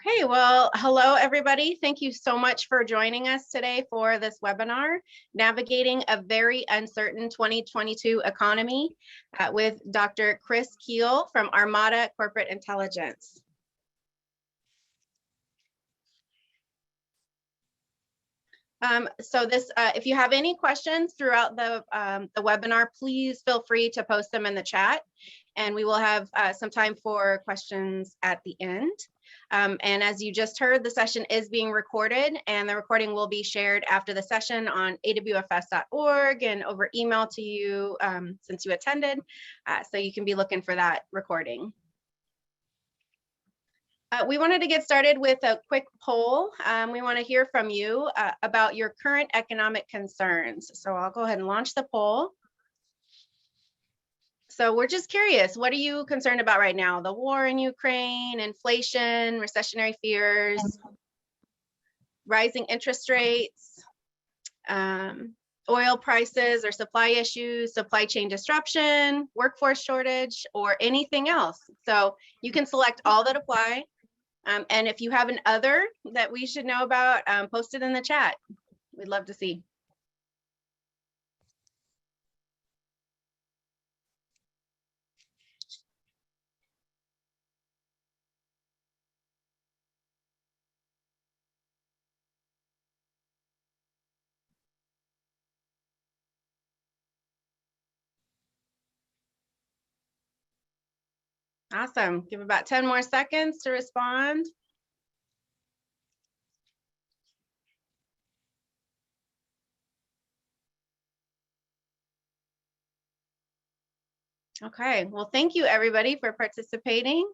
Okay, well, hello, everybody. Thank you so much for joining us today for this webinar, Navigating a Very Uncertain 2022 Economy, with Dr. Chris Kuehl from Armada Corporate Intelligence. If you have any questions throughout the webinar, please feel free to post them in the chat, and we will have some time for questions at the end. And as you just heard, the session is being recorded, and the recording will be shared after the session on AWFS.org and over email to you since you attended, so you can be looking for that recording. We wanted to get started with a quick poll. We want to hear from you about your current economic concerns. So I'll go ahead and launch the poll. So we're just curious, what are you concerned about right now? The war in Ukraine, inflation, recessionary fears, rising interest rates, oil prices or supply issues, supply chain disruption, workforce shortage, or anything else. So you can select all that apply. And if you have an other that we should know about, post it in the chat. We'd love to see. Awesome. Give about 10 more seconds to respond. Okay, well, thank you everybody for participating.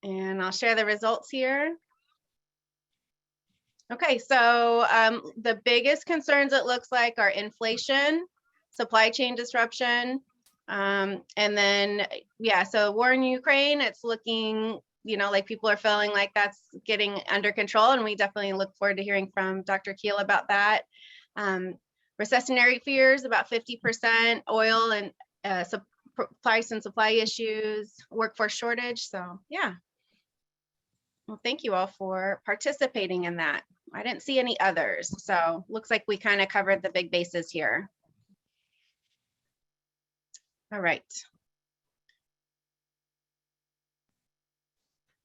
And I'll share the results here. Okay, so the biggest concerns it looks like are inflation, supply chain disruption, and then, yeah, so war in Ukraine, it's looking, you know, like people are feeling like that's getting under control, and we definitely look forward to hearing from Dr. Kuehl about that. Recessionary fears, about 50%, oil and price and supply issues, workforce shortage, so yeah. Well, thank you all for participating in that. I didn't see any others, so looks like we kind of covered the big bases here. All right.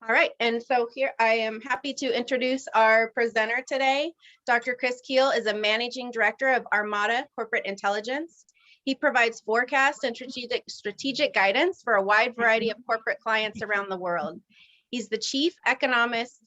All right, and so here I am happy to introduce our presenter today. Dr. Chris Kuehl is a managing director of Armada Corporate Intelligence. He provides forecast and strategic guidance for a wide variety of corporate clients around the world. He's the chief economist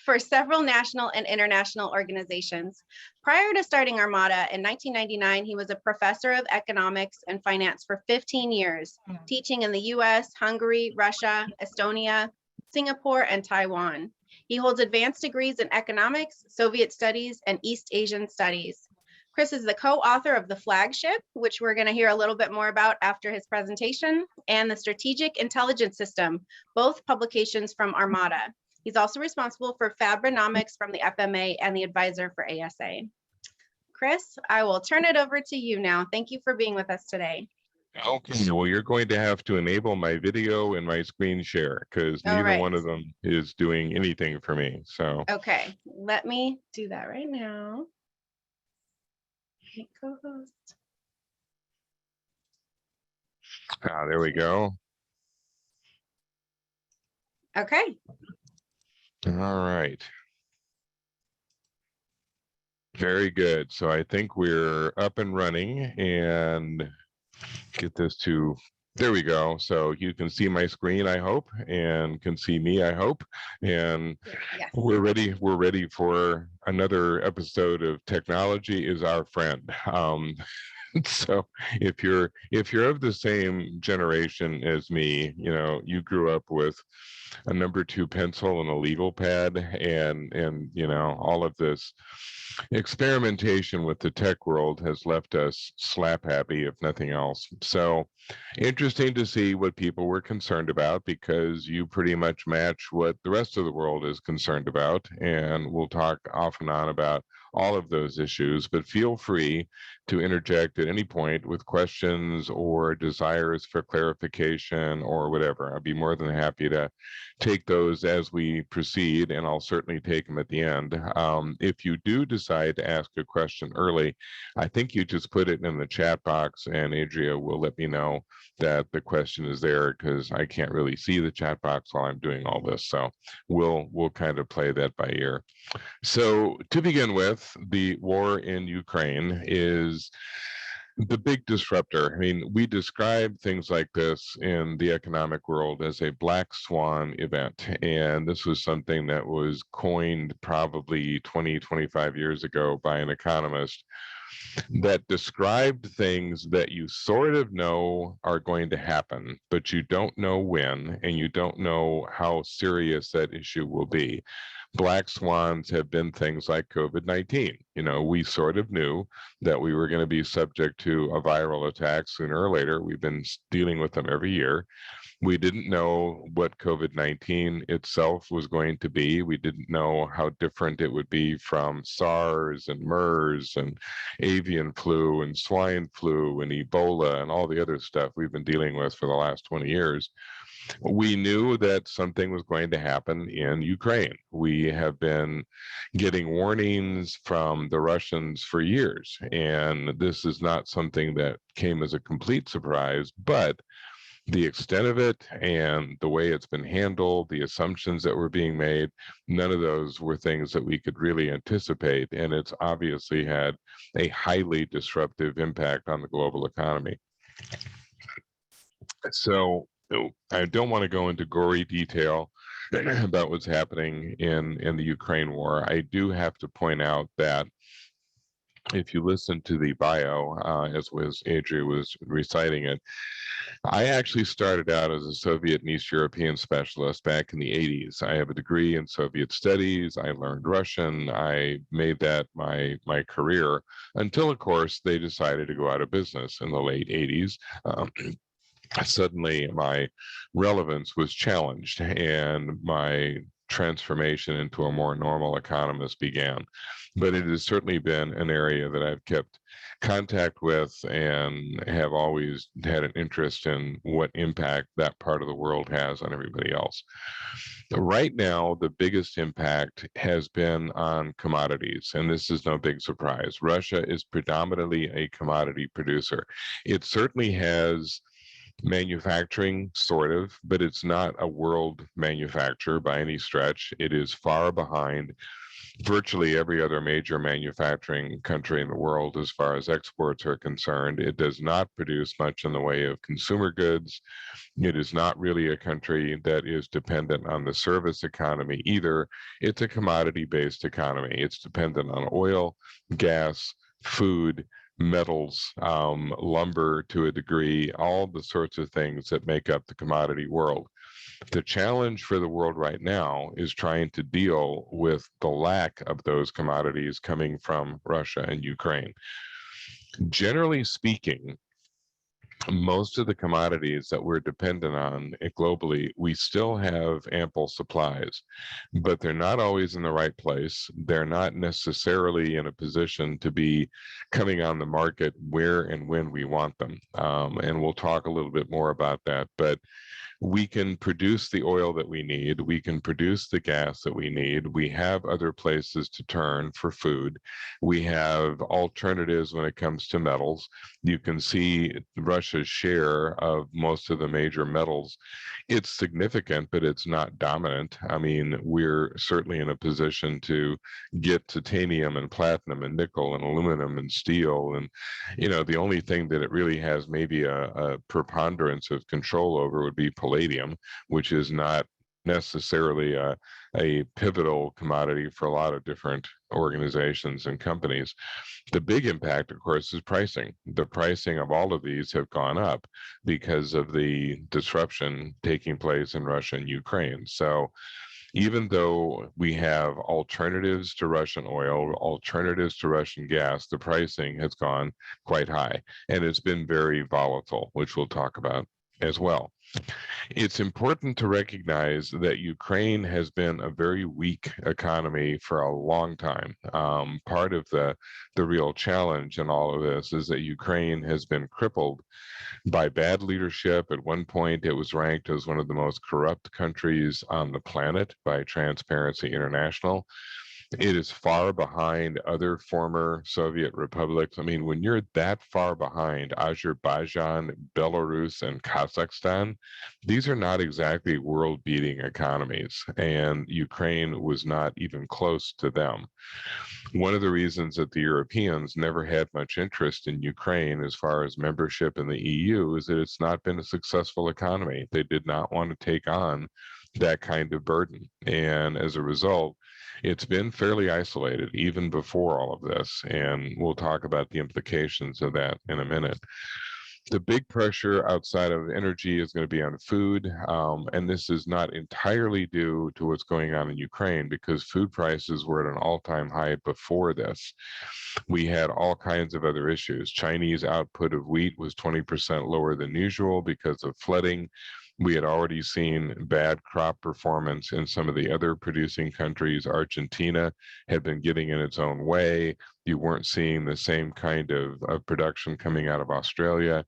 for several national and international organizations. Prior to starting Armada in 1999, he was a professor of economics and finance for 15 years, teaching in the US, Hungary, Russia, Estonia, Singapore, and Taiwan. He holds advanced degrees in economics, Soviet studies, and East Asian studies. Chris is the co-author of The Flagship, which we're going to hear a little bit more about after his presentation, and The Strategic Intelligence System, both publications from Armada. He's also responsible for Fabrinomics from the FMA and the advisor for ASA. Chris, I will turn it over to you now. Thank you for being with us today. Okay, well, you're going to have to enable my video and my screen share because neither one of them is doing anything for me. So okay, let me do that right now. Co-host. There we go. Okay. All right. Very good. So I think we're up and running, and get this to, there we go. So you can see my screen, I hope, and can see me, I hope. And yes. We're ready for another episode of Technology is Our Friend. So if you're of the same generation as me, you know, you grew up with a number 2 pencil and a legal pad, and you know, all of this experimentation with the tech world has left us slap happy, if nothing else. So interesting to see what people were concerned about, because you pretty much match what the rest of the world is concerned about. And we'll talk off and on about all of those issues, but feel free to interject at any point with questions or desires for clarification or whatever. I'll be more than happy to take those as we proceed, and I'll certainly take them at the end. If you do decide to ask a question early, I think you just put it in the chat box, and Adria will let me know that the question is there, because I can't really see the chat box while I'm doing all this. So we'll kind of play that by ear. So to begin with, the war in Ukraine is the big disruptor. I mean, we describe things like this in the economic world as a black swan event. And this was something that was coined probably 20, 25 years ago by an economist that described things that you sort of know are going to happen, but you don't know when, and you don't know how serious that issue will be. Black swans have been things like COVID-19. You know, we sort of knew that we were going to be subject to a viral attack sooner or later. We've been dealing with them every year. We didn't know what COVID-19 itself was going to be. We didn't know how different it would be from SARS and MERS and avian flu and swine flu and Ebola and all the other stuff we've been dealing with for the last 20 years. We knew that something was going to happen in Ukraine. We have been getting warnings from the Russians for years, and this is not something that came as a complete surprise, but the extent of it and the way it's been handled, the assumptions that were being made, none of those were things that we could really anticipate. And it's obviously had a highly disruptive impact on the global economy. So I don't want to go into gory detail about what's happening in the Ukraine war. I do have to point out that if you listen to the bio, as Adria was reciting it, I actually started out as a Soviet and East European specialist back in the 80s. I have a degree in Soviet studies. I learned Russian. I made that my career until, of course, they decided to go out of business in the late 80s. Suddenly, my relevance was challenged, and my transformation into a more normal economist began. But it has certainly been an area that I've kept contact with and have always had an interest in what impact that part of the world has on everybody else. Right now, the biggest impact has been on commodities, and this is no big surprise. Russia is predominantly a commodity producer. It certainly has manufacturing, sort of, but it's not a world manufacturer by any stretch. It is far behind virtually every other major manufacturing country in the world as far as exports are concerned. It does not produce much in the way of consumer goods. It is not really a country that is dependent on the service economy either. It's a commodity-based economy. It's dependent on oil, gas, food, metals, lumber to a degree, all the sorts of things that make up the commodity world. The challenge for the world right now is trying to deal with the lack of those commodities coming from Russia and Ukraine. Generally speaking, most of the commodities that we're dependent on globally, we still have ample supplies, but they're not always in the right place. They're not necessarily in a position to be coming on the market where and when we want them. And we'll talk a little bit more about that, but we can produce the oil that we need. We can produce the gas that we need. We have other places to turn for food. We have alternatives when it comes to metals. You can see Russia's share of most of the major metals. It's significant, but it's not dominant. I mean, we're certainly in a position to get titanium and platinum and nickel and aluminum and steel. And, you know, the only thing that it really has maybe a preponderance of control over would be palladium, which is not necessarily a pivotal commodity for a lot of different organizations and companies. The big impact, of course, is pricing. The pricing of all of these have gone up because of the disruption taking place in Russia and Ukraine. So even though we have alternatives to Russian oil, alternatives to Russian gas, the pricing has gone quite high, and it's been very volatile, which we'll talk about as well. It's important to recognize that Ukraine has been a very weak economy for a long time. Part of the real challenge in all of this is that Ukraine has been crippled by bad leadership. At one point, it was ranked as one of the most corrupt countries on the planet by Transparency International. It is far behind other former Soviet republics. I mean, when you're that far behind Azerbaijan, Belarus, and Kazakhstan, these are not exactly world-beating economies, and Ukraine was not even close to them. One of the reasons that the Europeans never had much interest in Ukraine as far as membership in the EU is that it's not been a successful economy. They did not want to take on that kind of burden. And as a result, it's been fairly isolated even before all of this. And we'll talk about the implications of that in a minute. The big pressure outside of energy is going to be on food. And this is not entirely due to what's going on in Ukraine because food prices were at an all-time high before this. We had all kinds of other issues. Chinese output of wheat was 20% lower than usual because of flooding. We had already seen bad crop performance in some of the other producing countries. Argentina had been getting in its own way. You weren't seeing the same kind of production coming out of Australia.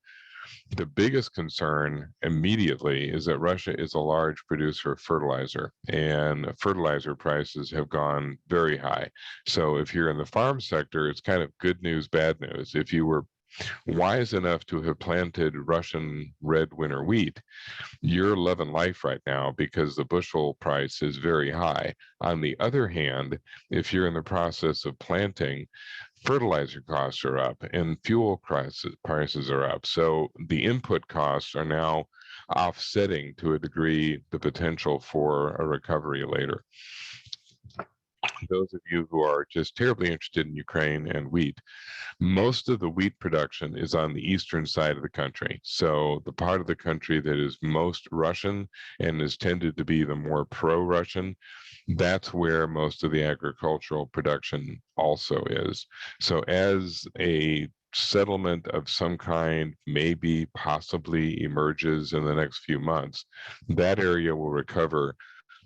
The biggest concern immediately is that Russia is a large producer of fertilizer, and fertilizer prices have gone very high. So if you're in the farm sector, it's kind of good news, bad news. If you were wise enough to have planted Russian red winter wheat, you're loving life right now because the bushel price is very high. On the other hand, if you're in the process of planting, fertilizer costs are up and fuel prices are up. So the input costs are now offsetting to a degree the potential for a recovery later. Those of you who are just terribly interested in Ukraine and wheat, most of the wheat production is on the eastern side of the country. So the part of the country that is most Russian and is tended to be the more pro-Russian, that's where most of the agricultural production also is. So as a settlement of some kind maybe possibly emerges in the next few months, that area will recover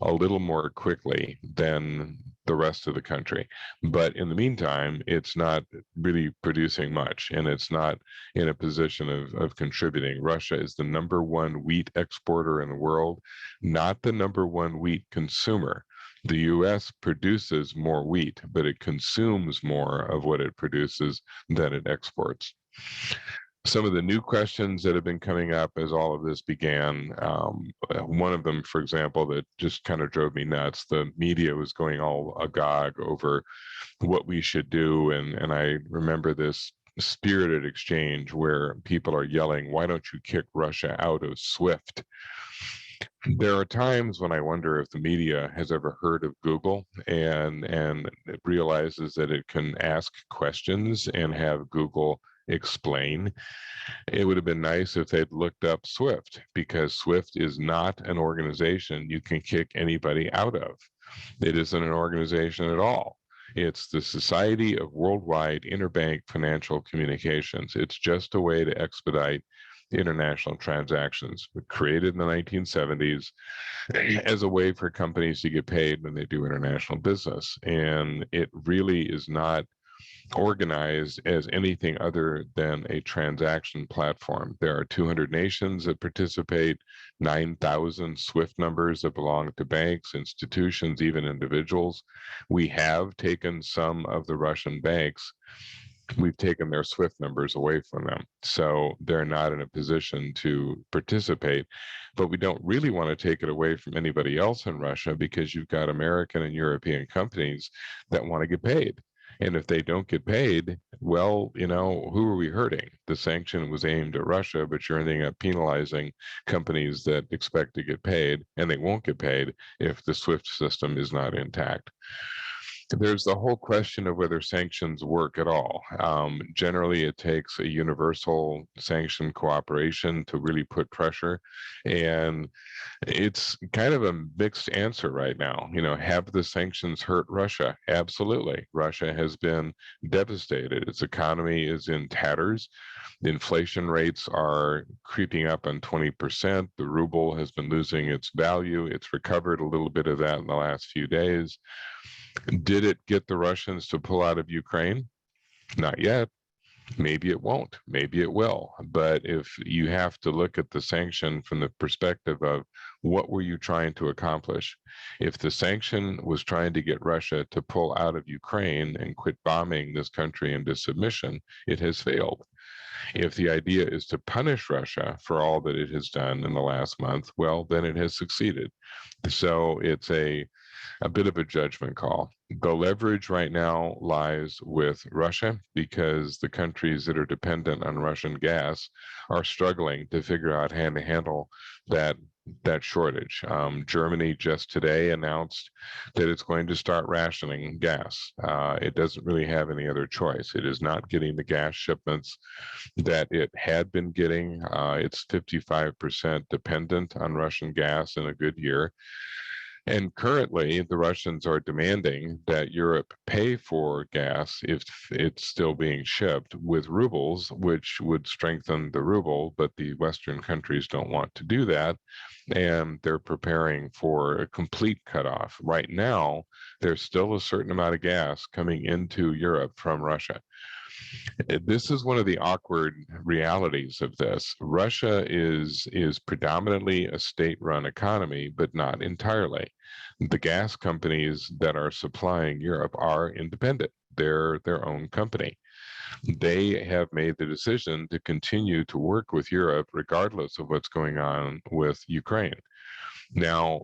a little more quickly than the rest of the country. But in the meantime, it's not really producing much and it's not in a position of contributing. Russia is the #1 wheat exporter in the world, not the #1 wheat consumer. The US produces more wheat, but it consumes more of what it produces than it exports. Some of the new questions that have been coming up as all of this began, one of them, for example, that just kind of drove me nuts, the media was going all agog over what we should do. And I remember this spirited exchange where people are yelling, why don't you kick Russia out of SWIFT? There are times when I wonder if the media has ever heard of Google and it realizes that it can ask questions and have Google explain. It would have been nice if they'd looked up SWIFT because SWIFT is not an organization you can kick anybody out of. It isn't an organization at all. It's the Society of Worldwide Interbank Financial Communications. It's just a way to expedite international transactions, created in the 1970s as a way for companies to get paid when they do international business. And it really is not organized as anything other than a transaction platform. There are 200 nations that participate, 9,000 SWIFT numbers that belong to banks, institutions, even individuals. We have taken some of the Russian banks, we've taken their SWIFT numbers away from them. So they're not in a position to participate. But we don't really want to take it away from anybody else in Russia because you've got American and European companies that want to get paid. And if they don't get paid, well, you know, who are we hurting? The sanction was aimed at Russia, but you're ending up penalizing companies that expect to get paid, and they won't get paid if the SWIFT system is not intact. There's the whole question of whether sanctions work at all. Generally, it takes a universal sanction cooperation to really put pressure. And it's kind of a mixed answer right now. Have the sanctions hurt Russia? Absolutely. Russia has been devastated. Its economy is in tatters. The inflation rates are creeping up on 20%. The ruble has been losing its value. It's recovered a little bit of that in the last few days. Did it get the Russians to pull out of Ukraine? Not yet. Maybe it won't. Maybe it will. But if you have to look at the sanction from the perspective of what were you trying to accomplish? If the sanction was trying to get Russia to pull out of Ukraine and quit bombing this country into submission, it has failed. If the idea is to punish Russia for all that it has done in the last month, well, then it has succeeded. So it's a bit of a judgment call. The leverage right now lies with Russia because the countries that are dependent on Russian gas are struggling to figure out how to handle that shortage. Germany just today announced that it's going to start rationing gas. It doesn't really have any other choice. It is not getting the gas shipments that it had been getting. It's 55% dependent on Russian gas in a good year. And currently, the Russians are demanding that Europe pay for gas if it's still being shipped with rubles, which would strengthen the ruble, but the Western countries don't want to do that. And they're preparing for a complete cutoff. Right now, there's still a certain amount of gas coming into Europe from Russia. This is one of the awkward realities of this. Russia is predominantly a state-run economy, but not entirely. The gas companies that are supplying Europe are independent. They're their own company. They have made the decision to continue to work with Europe regardless of what's going on with Ukraine. Now,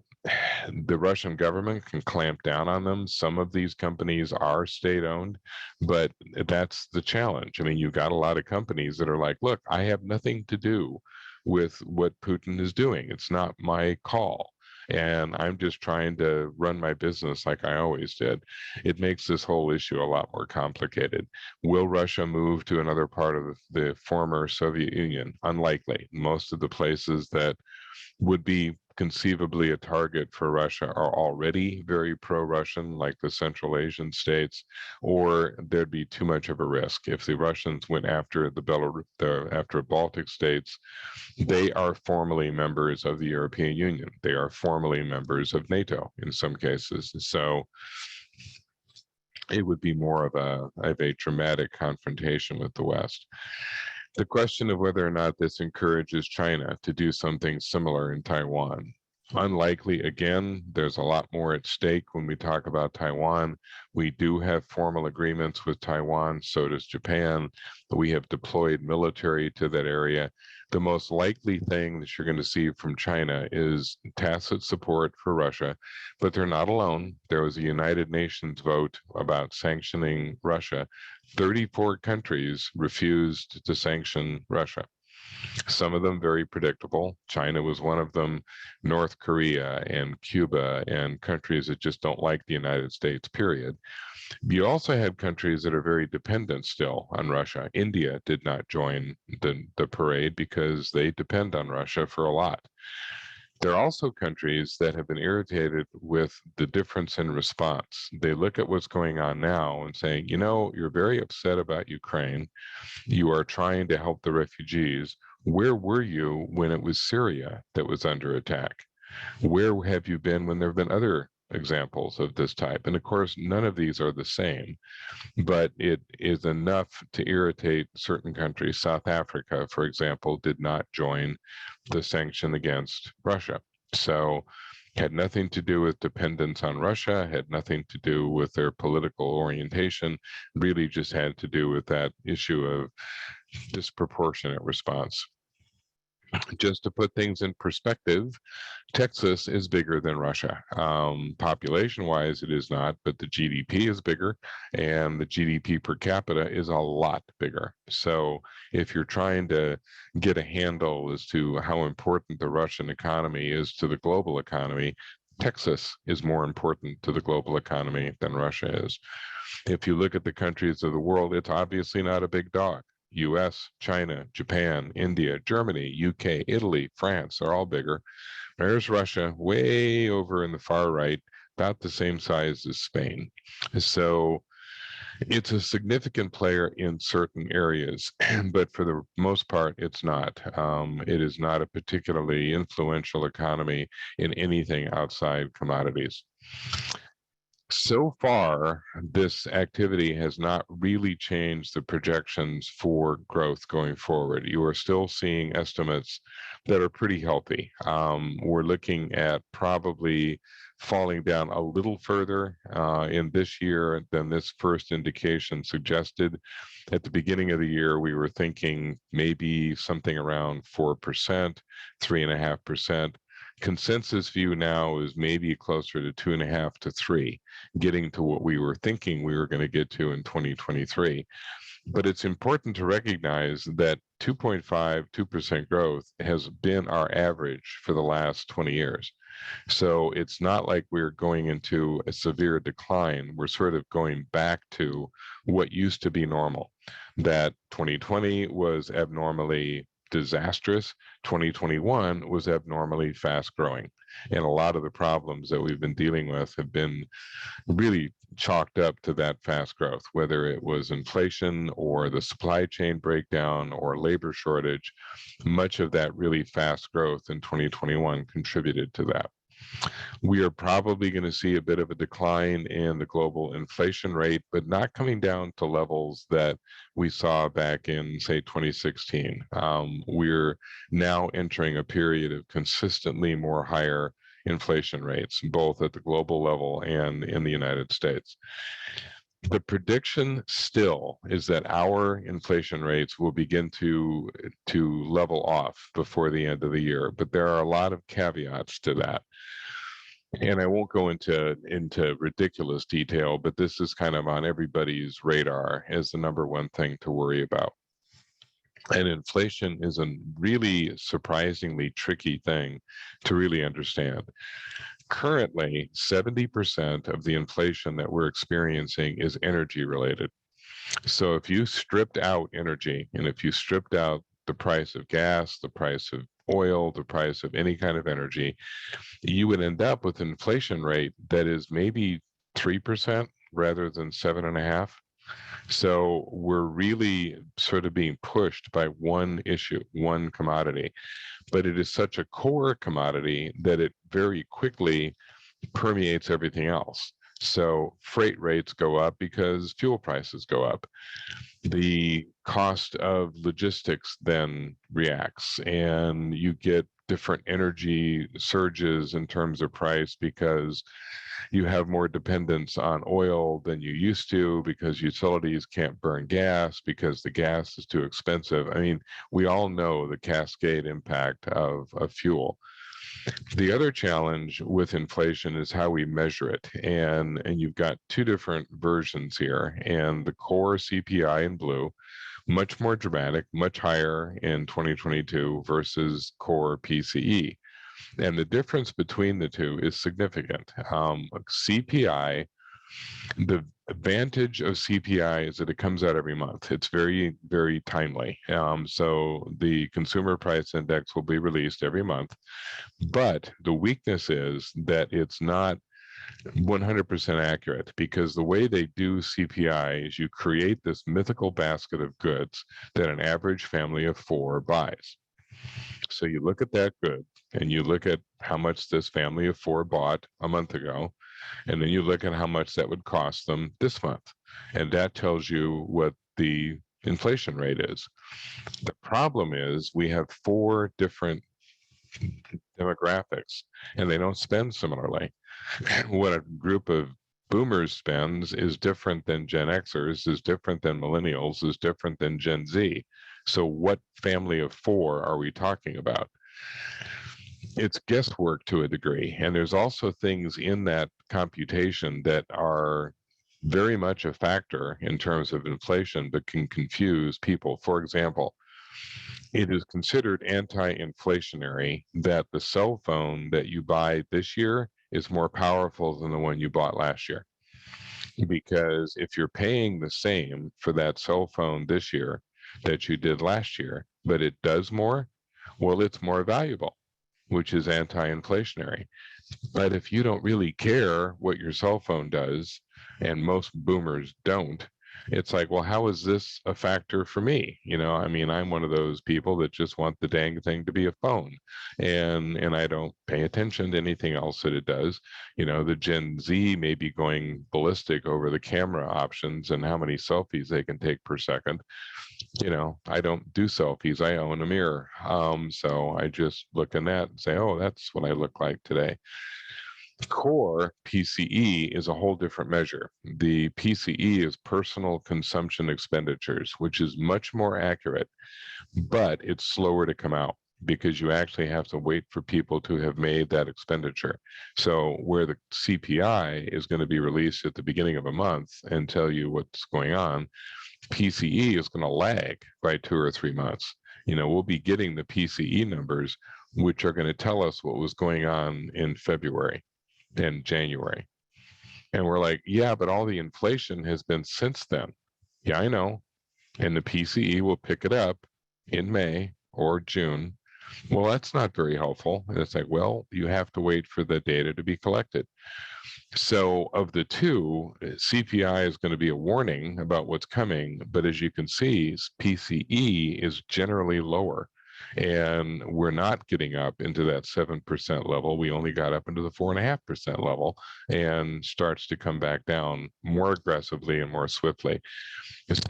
the Russian government can clamp down on them. Some of these companies are state-owned, but that's the challenge. I mean, you've got a lot of companies that are like, look, I have nothing to do with what Putin is doing. It's not my call. And I'm just trying to run my business like I always did. It makes this whole issue a lot more complicated. Will Russia move to another part of the former Soviet Union? Unlikely. Most of the places that would be conceivably a target for Russia are already very pro-Russian, like the Central Asian states, or there'd be too much of a risk. If the Russians went after after Baltic states, they are formally members of the European Union. They are formally members of NATO in some cases. So it would be more of a dramatic confrontation with the West. The question of whether or not this encourages China to do something similar in Taiwan. Unlikely. Again, there's a lot more at stake when we talk about Taiwan. We do have formal agreements with Taiwan, so does Japan. We have deployed military to that area. The most likely thing that you're going to see from China is tacit support for Russia, but they're not alone. There was a United Nations vote about sanctioning Russia. 34 countries refused to sanction Russia. Some of them very predictable. China was one of them, North Korea and Cuba and countries that just don't like the United States, period. You also had countries that are very dependent still on Russia. India did not join the parade because they depend on Russia for a lot. There are also countries that have been irritated with the difference in response. They look at what's going on now and saying, you're very upset about Ukraine. You are trying to help the refugees. Where were you when it was Syria that was under attack? Where have you been when there have been other examples of this type? And of course, none of these are the same, but it is enough to irritate certain countries. South Africa, for example, did not join the sanction against Russia. So had nothing to do with dependence on Russia, had nothing to do with their political orientation, really just had to do with that issue of disproportionate response. Just to put things in perspective, Texas is bigger than Russia. Population-wise, it is not, but the GDP is bigger, and the GDP per capita is a lot bigger. So if you're trying to get a handle as to how important the Russian economy is to the global economy, Texas is more important to the global economy than Russia is. If you look at the countries of the world, it's obviously not a big dog. US, China, Japan, India, Germany, UK, Italy, France are all bigger. There's Russia way over in the far right, about the same size as Spain. So it's a significant player in certain areas, but for the most part, it's not. It is not a particularly influential economy in anything outside commodities. So far, this activity has not really changed the projections for growth going forward. You are still seeing estimates that are pretty healthy. We're looking at probably falling down a little further in this year than this first indication suggested. At the beginning of the year, we were thinking maybe something around 4%, 3.5%. Consensus view now is maybe closer to 2.5 to 3, getting to what we were thinking we were going to get to in 2023. But it's important to recognize that 2.5, 2% growth has been our average for the last 20 years. So it's not like we're going into a severe decline. We're sort of going back to what used to be normal. That 2020 was abnormally disastrous. 2021 was abnormally fast growing. And a lot of the problems that we've been dealing with have been really chalked up to that fast growth, whether it was inflation or the supply chain breakdown or labor shortage. Much of that really fast growth in 2021 contributed to that. We are probably going to see a bit of a decline in the global inflation rate, but not coming down to levels that we saw back in, say, 2016. We're now entering a period of consistently more higher inflation rates, both at the global level and in the United States. The prediction still is that our inflation rates will begin to level off before the end of the year, but there are a lot of caveats to that. And I won't go into ridiculous detail, but this is kind of on everybody's radar as the number one thing to worry about. And inflation is a really surprisingly tricky thing to really understand. Currently, 70% of the inflation that we're experiencing is energy related. So if you stripped out energy, and if you stripped out the price of gas, the price of oil, the price of any kind of energy, you would end up with an inflation rate that is maybe 3% rather than 7.5%. So we're really sort of being pushed by one issue, one commodity, but it is such a core commodity that it very quickly permeates everything else. So freight rates go up because fuel prices go up. The cost of logistics then reacts, and you get different energy surges in terms of price because you have more dependence on oil than you used to, because utilities can't burn gas because the gas is too expensive. I mean, we all know the cascade impact of fuel. The other challenge with inflation is how we measure it. And you've got two different versions here. And the core CPI in blue, much more dramatic, much higher in 2022 versus core PCE. And the difference between the two is significant. CPI, the advantage of CPI is that it comes out every month. It's very, very timely. So the consumer price index will be released every month. But the weakness is that it's not 100% accurate, because the way they do CPI is you create this mythical basket of goods that an average family of 4 buys. So you look at that good and you look at how much this family of 4 bought a month ago, and then you look at how much that would cost them this month. And that tells you what the inflation rate is. The problem is we have 4 different demographics and they don't spend similarly. What a group of boomers spends is different than Gen Xers, is different than millennials, is different than Gen Z. So what family of 4 are we talking about? It's guesswork to a degree. And there's also things in that computation that are very much a factor in terms of inflation, but can confuse people. For example, it is considered anti-inflationary that the cell phone that you buy this year is more powerful than the one you bought last year. Because if you're paying the same for that cell phone this year that you did last year, but it does more, well, it's more valuable, which is anti-inflationary. But if you don't really care what your cell phone does, and most boomers don't, it's like, well, how is this a factor for me? I mean, I'm one of those people that just want the dang thing to be a phone, and I don't pay attention to anything else that it does. The Gen Z may be going ballistic over the camera options and how many selfies they can take per second. I don't do selfies. I own a mirror. So I just look in that and say, oh, that's what I look like today. Core PCE is a whole different measure. The PCE is personal consumption expenditures, which is much more accurate, but it's slower to come out because you actually have to wait for people to have made that expenditure. So where the CPI is going to be released at the beginning of a month and tell you what's going on, PCE is going to lag by 2 or 3 months. We'll be getting the PCE numbers, which are going to tell us what was going on in February and January. And we're like, yeah, but all the inflation has been since then. Yeah, I know. And the PCE will pick it up in May or June. Well, that's not very helpful. And it's like, well, you have to wait for the data to be collected. So of the two, CPI is going to be a warning about what's coming. But as you can see, PCE is generally lower. And we're not getting up into that 7% level. We only got up into the 4.5% level, and starts to come back down more aggressively and more swiftly.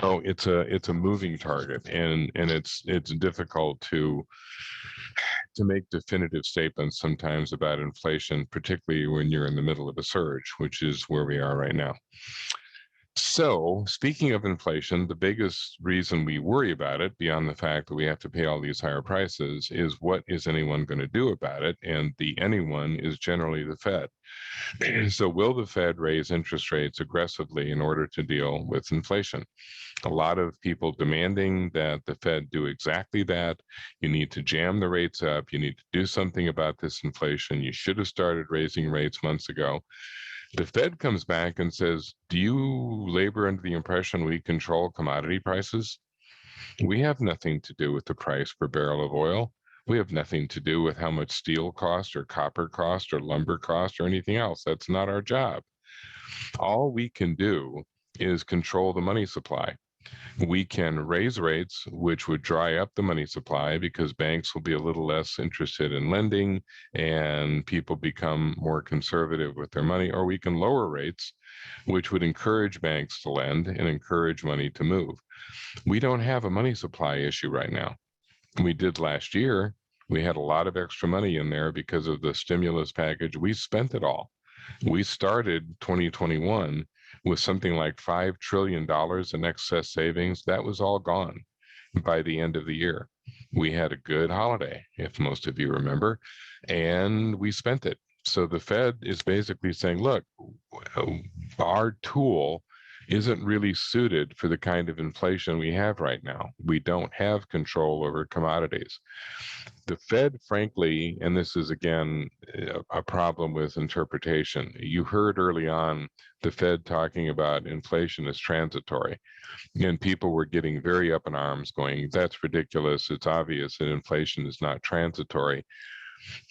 So it's a moving target, and it's difficult to make definitive statements sometimes about inflation, particularly when you're in the middle of a surge, which is where we are right now. So speaking of inflation, the biggest reason we worry about it, beyond the fact that we have to pay all these higher prices, is what is anyone going to do about it? And the anyone is generally the Fed. So will the Fed raise interest rates aggressively in order to deal with inflation? A lot of people demanding that the Fed do exactly that. You need to jam the rates up. You need to do something about this inflation. You should have started raising rates months ago. The Fed comes back and says, do you labor under the impression we control commodity prices? We have nothing to do with the price per barrel of oil. We have nothing to do with how much steel cost or copper cost or lumber cost or anything else. That's not our job. All we can do is control the money supply. We can raise rates, which would dry up the money supply because banks will be a little less interested in lending and people become more conservative with their money, or we can lower rates, which would encourage banks to lend and encourage money to move. We don't have a money supply issue right now. We did last year. We had a lot of extra money in there because of the stimulus package. We spent it all. We started 2021 with something like $5 trillion in excess savings. That was all gone by the end of the year. We had a good holiday, if most of you remember, and we spent it. So the Fed is basically saying, look, our tool isn't really suited for the kind of inflation we have right now. We don't have control over commodities. The Fed, frankly, and this is again a problem with interpretation. You heard early on the Fed talking about inflation as transitory, and people were getting very up in arms going, that's ridiculous. It's obvious that inflation is not transitory.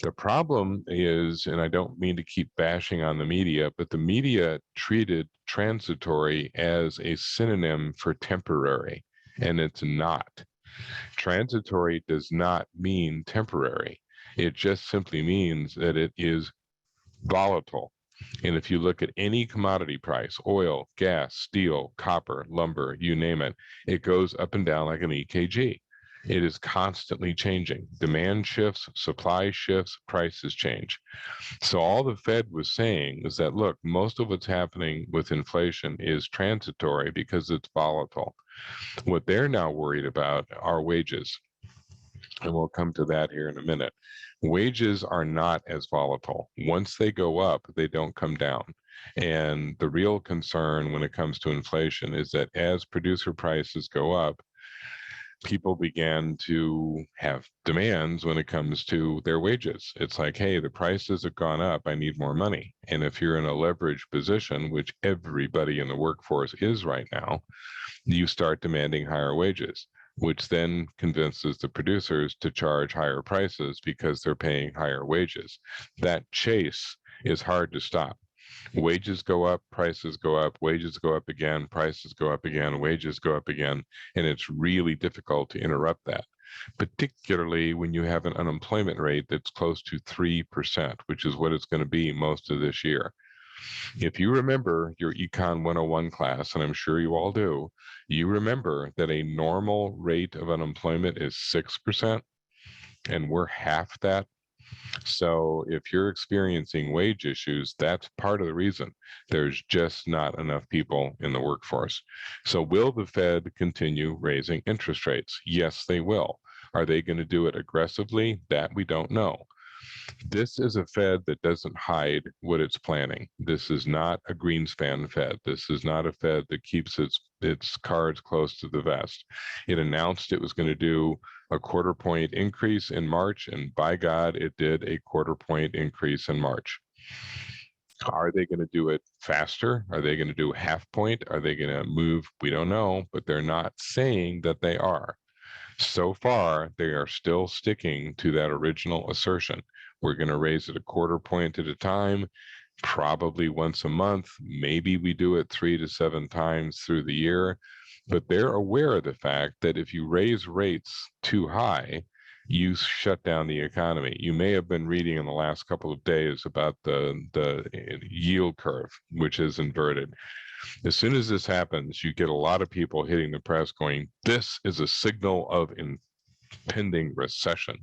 The problem is, and I don't mean to keep bashing on the media, but the media treated transitory as a synonym for temporary, and it's not. Transitory does not mean temporary. It just simply means that it is volatile. And if you look at any commodity price, oil, gas, steel, copper, lumber, you name it, it goes up and down like an EKG. It is constantly changing. Demand shifts, supply shifts, prices change. So all the Fed was saying is that, look, most of what's happening with inflation is transitory because it's volatile. What they're now worried about are wages. And we'll come to that here in a minute. Wages are not as volatile. Once they go up, they don't come down. And the real concern when it comes to inflation is that as producer prices go up, people began to have demands when it comes to their wages. It's like, hey, the prices have gone up. I need more money. And if you're in a leveraged position, which everybody in the workforce is right now, you start demanding higher wages, which then convinces the producers to charge higher prices because they're paying higher wages. That chase is hard to stop. Wages go up, prices go up, wages go up again, prices go up again, wages go up again, and it's really difficult to interrupt that, particularly when you have an unemployment rate that's close to 3%, which is what it's going to be most of this year. If you remember your Econ 101 class, and I'm sure you all do, you remember that a normal rate of unemployment is 6%, and we're half that. So if you're experiencing wage issues, that's part of the reason. There's just not enough people in the workforce. So will the Fed continue raising interest rates? Yes, they will. Are they going to do it aggressively? That we don't know. This is a Fed that doesn't hide what it's planning. This is not a Greenspan Fed. This is not a Fed that keeps its cards close to the vest. It announced it was going to do a 1/4 point increase in March, and by God, it did a 1/4 point increase in March. Are they going to do it faster? Are they going to do 1/2 point? Are they going to move? We don't know, but they're not saying that they are. So far, they are still sticking to that original assertion. We're going to raise it a 1/4 point at a time, probably once a month. Maybe we do it 3 to 7 times through the year. But they're aware of the fact that if you raise rates too high, you shut down the economy. You may have been reading in the last couple of days about the yield curve, which is inverted. As soon as this happens, you get a lot of people hitting the press going, this is a signal of impending recession.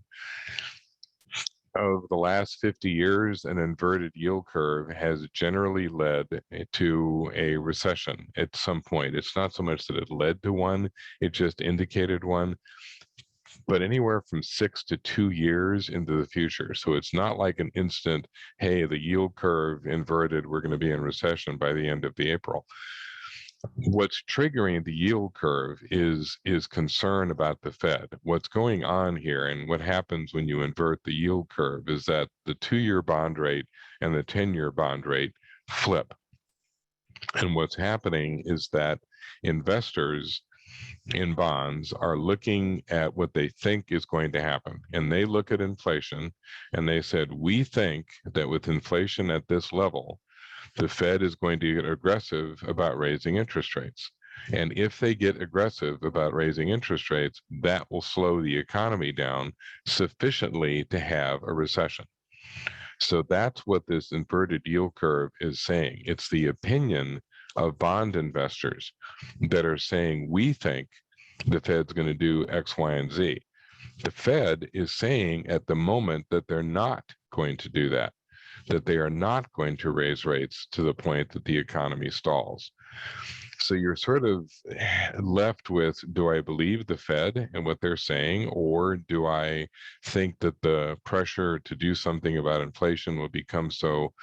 Of the last 50 years, an inverted yield curve has generally led to a recession at some point. It's not so much that it led to one, it just indicated one, but anywhere from 6 to 2 years into the future. So it's not like an instant, hey, the yield curve inverted, we're going to be in recession by the end of the April. What's triggering the yield curve is concern about the Fed. What's going on here and what happens when you invert the yield curve is that the 2-year bond rate and the 10-year bond rate flip. And what's happening is that investors in bonds are looking at what they think is going to happen. And they look at inflation and they said, we think that with inflation at this level, the Fed is going to get aggressive about raising interest rates. And if they get aggressive about raising interest rates, that will slow the economy down sufficiently to have a recession. So that's what this inverted yield curve is saying. It's the opinion of bond investors that are saying, we think the Fed's going to do X, Y, and Z. The Fed is saying at the moment that they're not going to do that, that they are not going to raise rates to the point that the economy stalls. So you're sort of left with, do I believe the Fed and what they're saying, or do I think that the pressure to do something about inflation will become so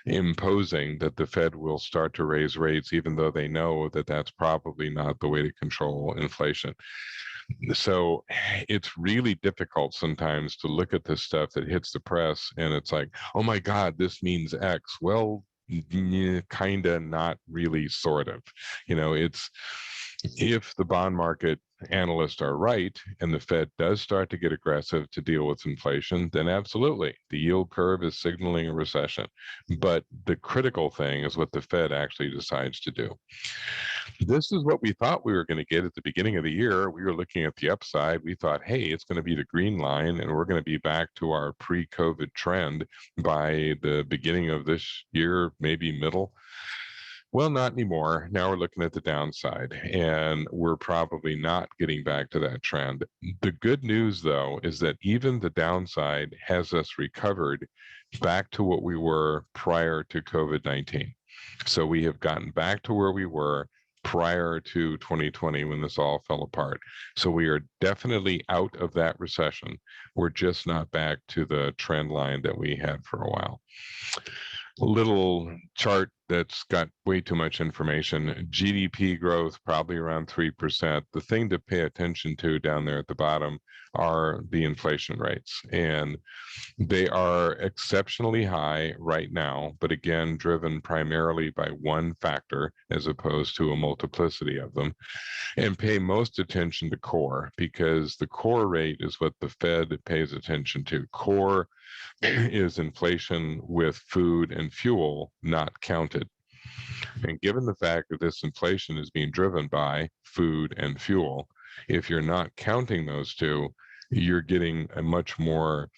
imposing that the Fed will start to raise rates, even though they know that that's probably not the way to control inflation? So it's really difficult sometimes to look at this stuff that hits the press and it's like, oh my God, this means X. Well, kind of, not really, sort of. It's, if the bond market analysts are right and the Fed does start to get aggressive to deal with inflation, then absolutely, the yield curve is signaling a recession. But the critical thing is what the Fed actually decides to do. This is what we thought we were going to get at the beginning of the year. We were looking at the upside. We thought, hey, it's going to be the green line and we're going to be back to our pre-COVID trend by the beginning of this year, maybe middle. Well, not anymore. Now we're looking at the downside, and we're probably not getting back to that trend. The good news, though, is that even the downside has us recovered back to what we were prior to COVID-19. So we have gotten back to where we were prior to 2020 when this all fell apart. So we are definitely out of that recession. We're just not back to the trend line that we had for a while. A little chart that's got way too much information. GDP growth, probably around 3%. The thing to pay attention to down there at the bottom are the inflation rates. And they are exceptionally high right now, but again, driven primarily by one factor as opposed to a multiplicity of them. And pay most attention to core, because the core rate is what the Fed pays attention to. Core is inflation with food and fuel not counted. And given the fact that this inflation is being driven by food and fuel, if you're not counting those two, you're getting a much more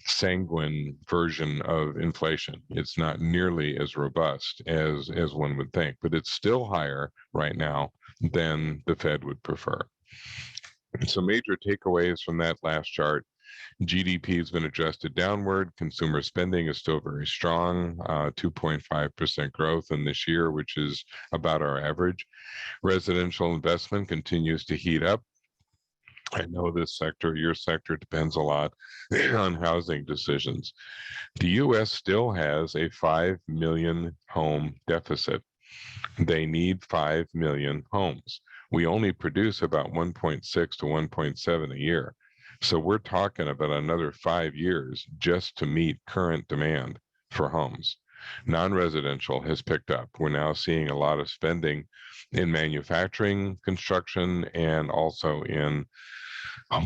sanguine version of inflation. It's not nearly as robust as one would think, but it's still higher right now than the Fed would prefer. So major takeaways from that last chart: GDP has been adjusted downward. Consumer spending is still very strong, 2.5% growth in this year, which is about our average. Residential investment continues to heat up. I know this sector, your sector, depends a lot on housing decisions. The US still has a 5 million home deficit. They need 5 million homes. We only produce about 1.6 to 1.7 a year. So we're talking about another 5 years just to meet current demand for homes. Non-residential has picked up. We're now seeing a lot of spending in manufacturing, construction, and also in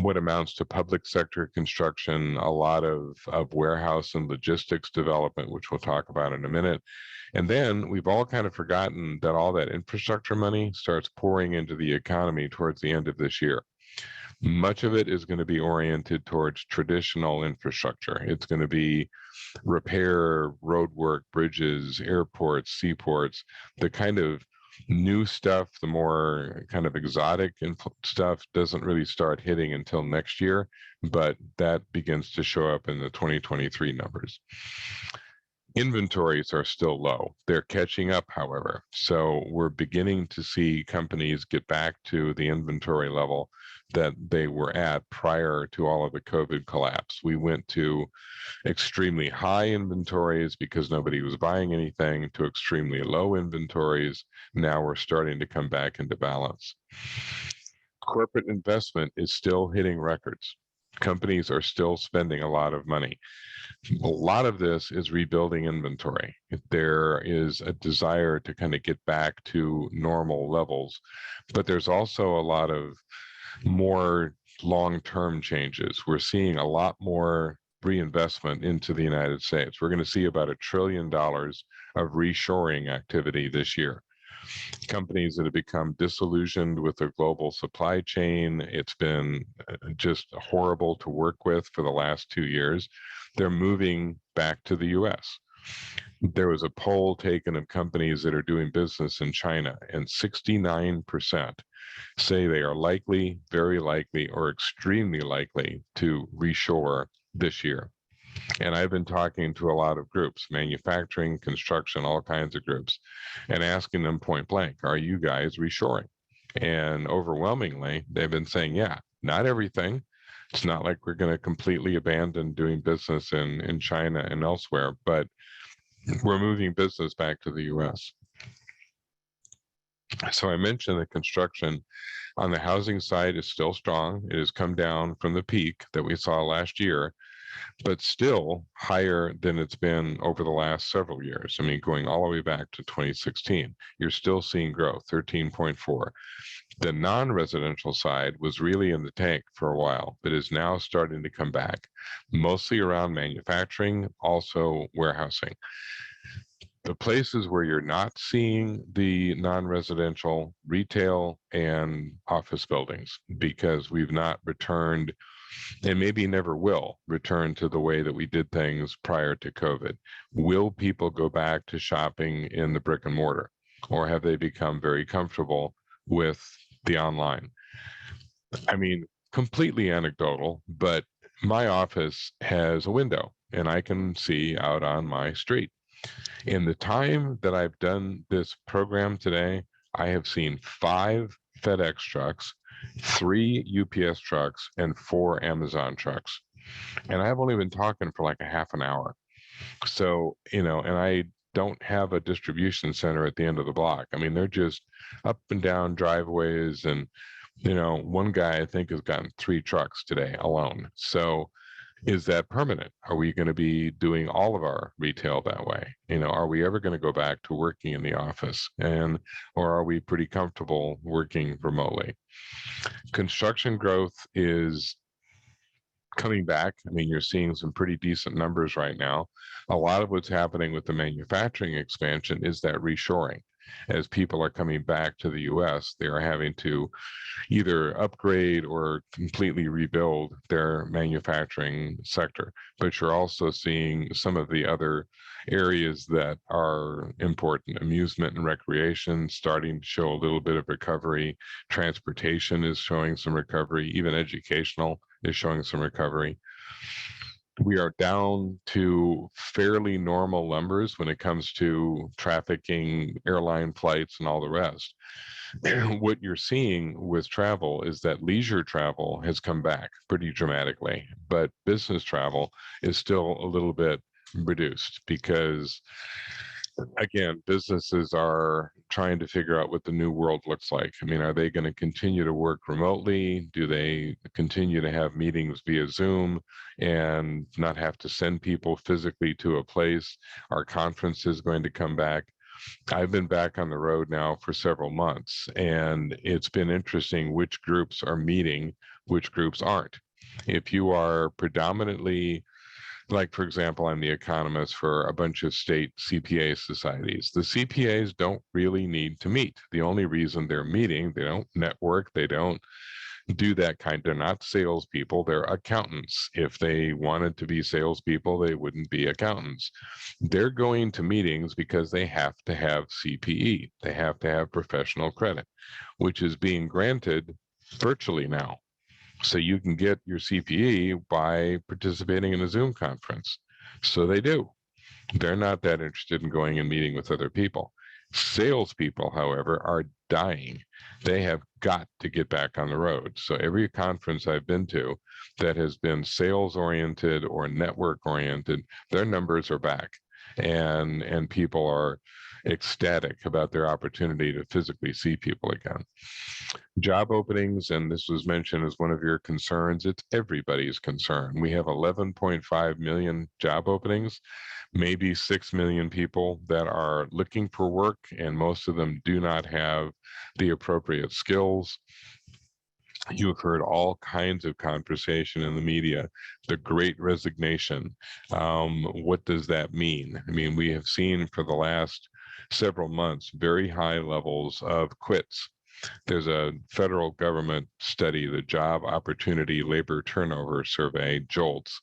what amounts to public sector construction, a lot of warehouse and logistics development, which we'll talk about in a minute. And then we've all kind of forgotten that all that infrastructure money starts pouring into the economy towards the end of this year. Much of it is going to be oriented towards traditional infrastructure. It's going to be repair, road work, bridges, airports, seaports, the kind of new stuff, the more kind of exotic stuff doesn't really start hitting until next year, but that begins to show up in the 2023 numbers. Inventories are still low. They're catching up, however. So we're beginning to see companies get back to the inventory level that they were at prior to all of the COVID collapse. We went to extremely high inventories because nobody was buying anything to extremely low inventories. Now we're starting to come back into balance. Corporate investment is still hitting records. Companies are still spending a lot of money. A lot of this is rebuilding inventory. There is a desire to kind of get back to normal levels, but there's also a lot of more long-term changes. We're seeing a lot more reinvestment into the United States. We're going to see about $1 trillion of reshoring activity this year. Companies that have become disillusioned with their global supply chain, it's been just horrible to work with for the last 2 years. They're moving back to the US. There was a poll taken of companies that are doing business in China, and 69% say they are likely, very likely, or extremely likely to reshore this year. And I've been talking to a lot of groups, manufacturing, construction, all kinds of groups, and asking them point blank, are you guys reshoring? And overwhelmingly, they've been saying, yeah, not everything. It's not like we're going to completely abandon doing business in China and elsewhere, but we're moving business back to the US. So I mentioned that construction on the housing side is still strong. It has come down from the peak that we saw last year, but still higher than it's been over the last several years. I mean, going all the way back to 2016, you're still seeing growth, 13.4. The non-residential side was really in the tank for a while, but is now starting to come back, mostly around manufacturing, also warehousing. The places where you're not seeing the non-residential, retail and office buildings, because we've not returned, and maybe never will return to the way that we did things prior to COVID. Will people go back to shopping in the brick and mortar, or have they become very comfortable with the online? I mean, completely anecdotal, but my office has a window and I can see out on my street. In the time that I've done this program today, I have seen 5 FedEx trucks, 3 UPS trucks, and 4 Amazon trucks. And I've only been talking for like a half an hour. So, and I don't have a distribution center at the end of the block. I mean, they're just up and down driveways, and one guy I think has gotten 3 trucks today alone. So is that permanent? Are we going to be doing all of our retail that way? Are we ever going to go back to working in the office, or are we pretty comfortable working remotely? Construction growth is coming back. I mean, you're seeing some pretty decent numbers right now. A lot of what's happening with the manufacturing expansion is that reshoring. As people are coming back to the US, they are having to either upgrade or completely rebuild their manufacturing sector. But you're also seeing some of the other areas that are important. Amusement and recreation starting to show a little bit of recovery. Transportation is showing some recovery. Even educational is showing some recovery. We are down to fairly normal numbers when it comes to trafficking, airline flights, and all the rest. What you're seeing with travel is that leisure travel has come back pretty dramatically, but business travel is still a little bit reduced because, again, businesses are trying to figure out what the new world looks like. I mean, are they going to continue to work remotely? Do they continue to have meetings via Zoom and not have to send people physically to a place? Are conferences going to come back? I've been back on the road now for several months, and it's been interesting which groups are meeting, which groups aren't. If you are predominantly, like, for example, I'm the economist for a bunch of state CPA societies. The CPAs don't really need to meet. The only reason they're meeting, they don't network, they don't do that kind. They're not salespeople, they're accountants. If they wanted to be salespeople, they wouldn't be accountants. They're going to meetings because they have to have CPE. They have to have professional credit, which is being granted virtually now. So you can get your CPE by participating in a Zoom conference. So they do. They're not that interested in going and meeting with other people. Salespeople, however, are dying. They have got to get back on the road. So every conference I've been to that has been sales oriented or network oriented, their numbers are back, and people are ecstatic about their opportunity to physically see people again. Job openings, and this was mentioned as one of your concerns, it's everybody's concern. We have 11.5 million job openings, maybe 6 million people that are looking for work, and most of them do not have the appropriate skills. You've heard all kinds of conversation in the media, the great resignation. What does that mean? I mean, we have seen for the last several months very high levels of quits. There's a federal government study, the Job Opportunity Labor Turnover Survey, JOLTS,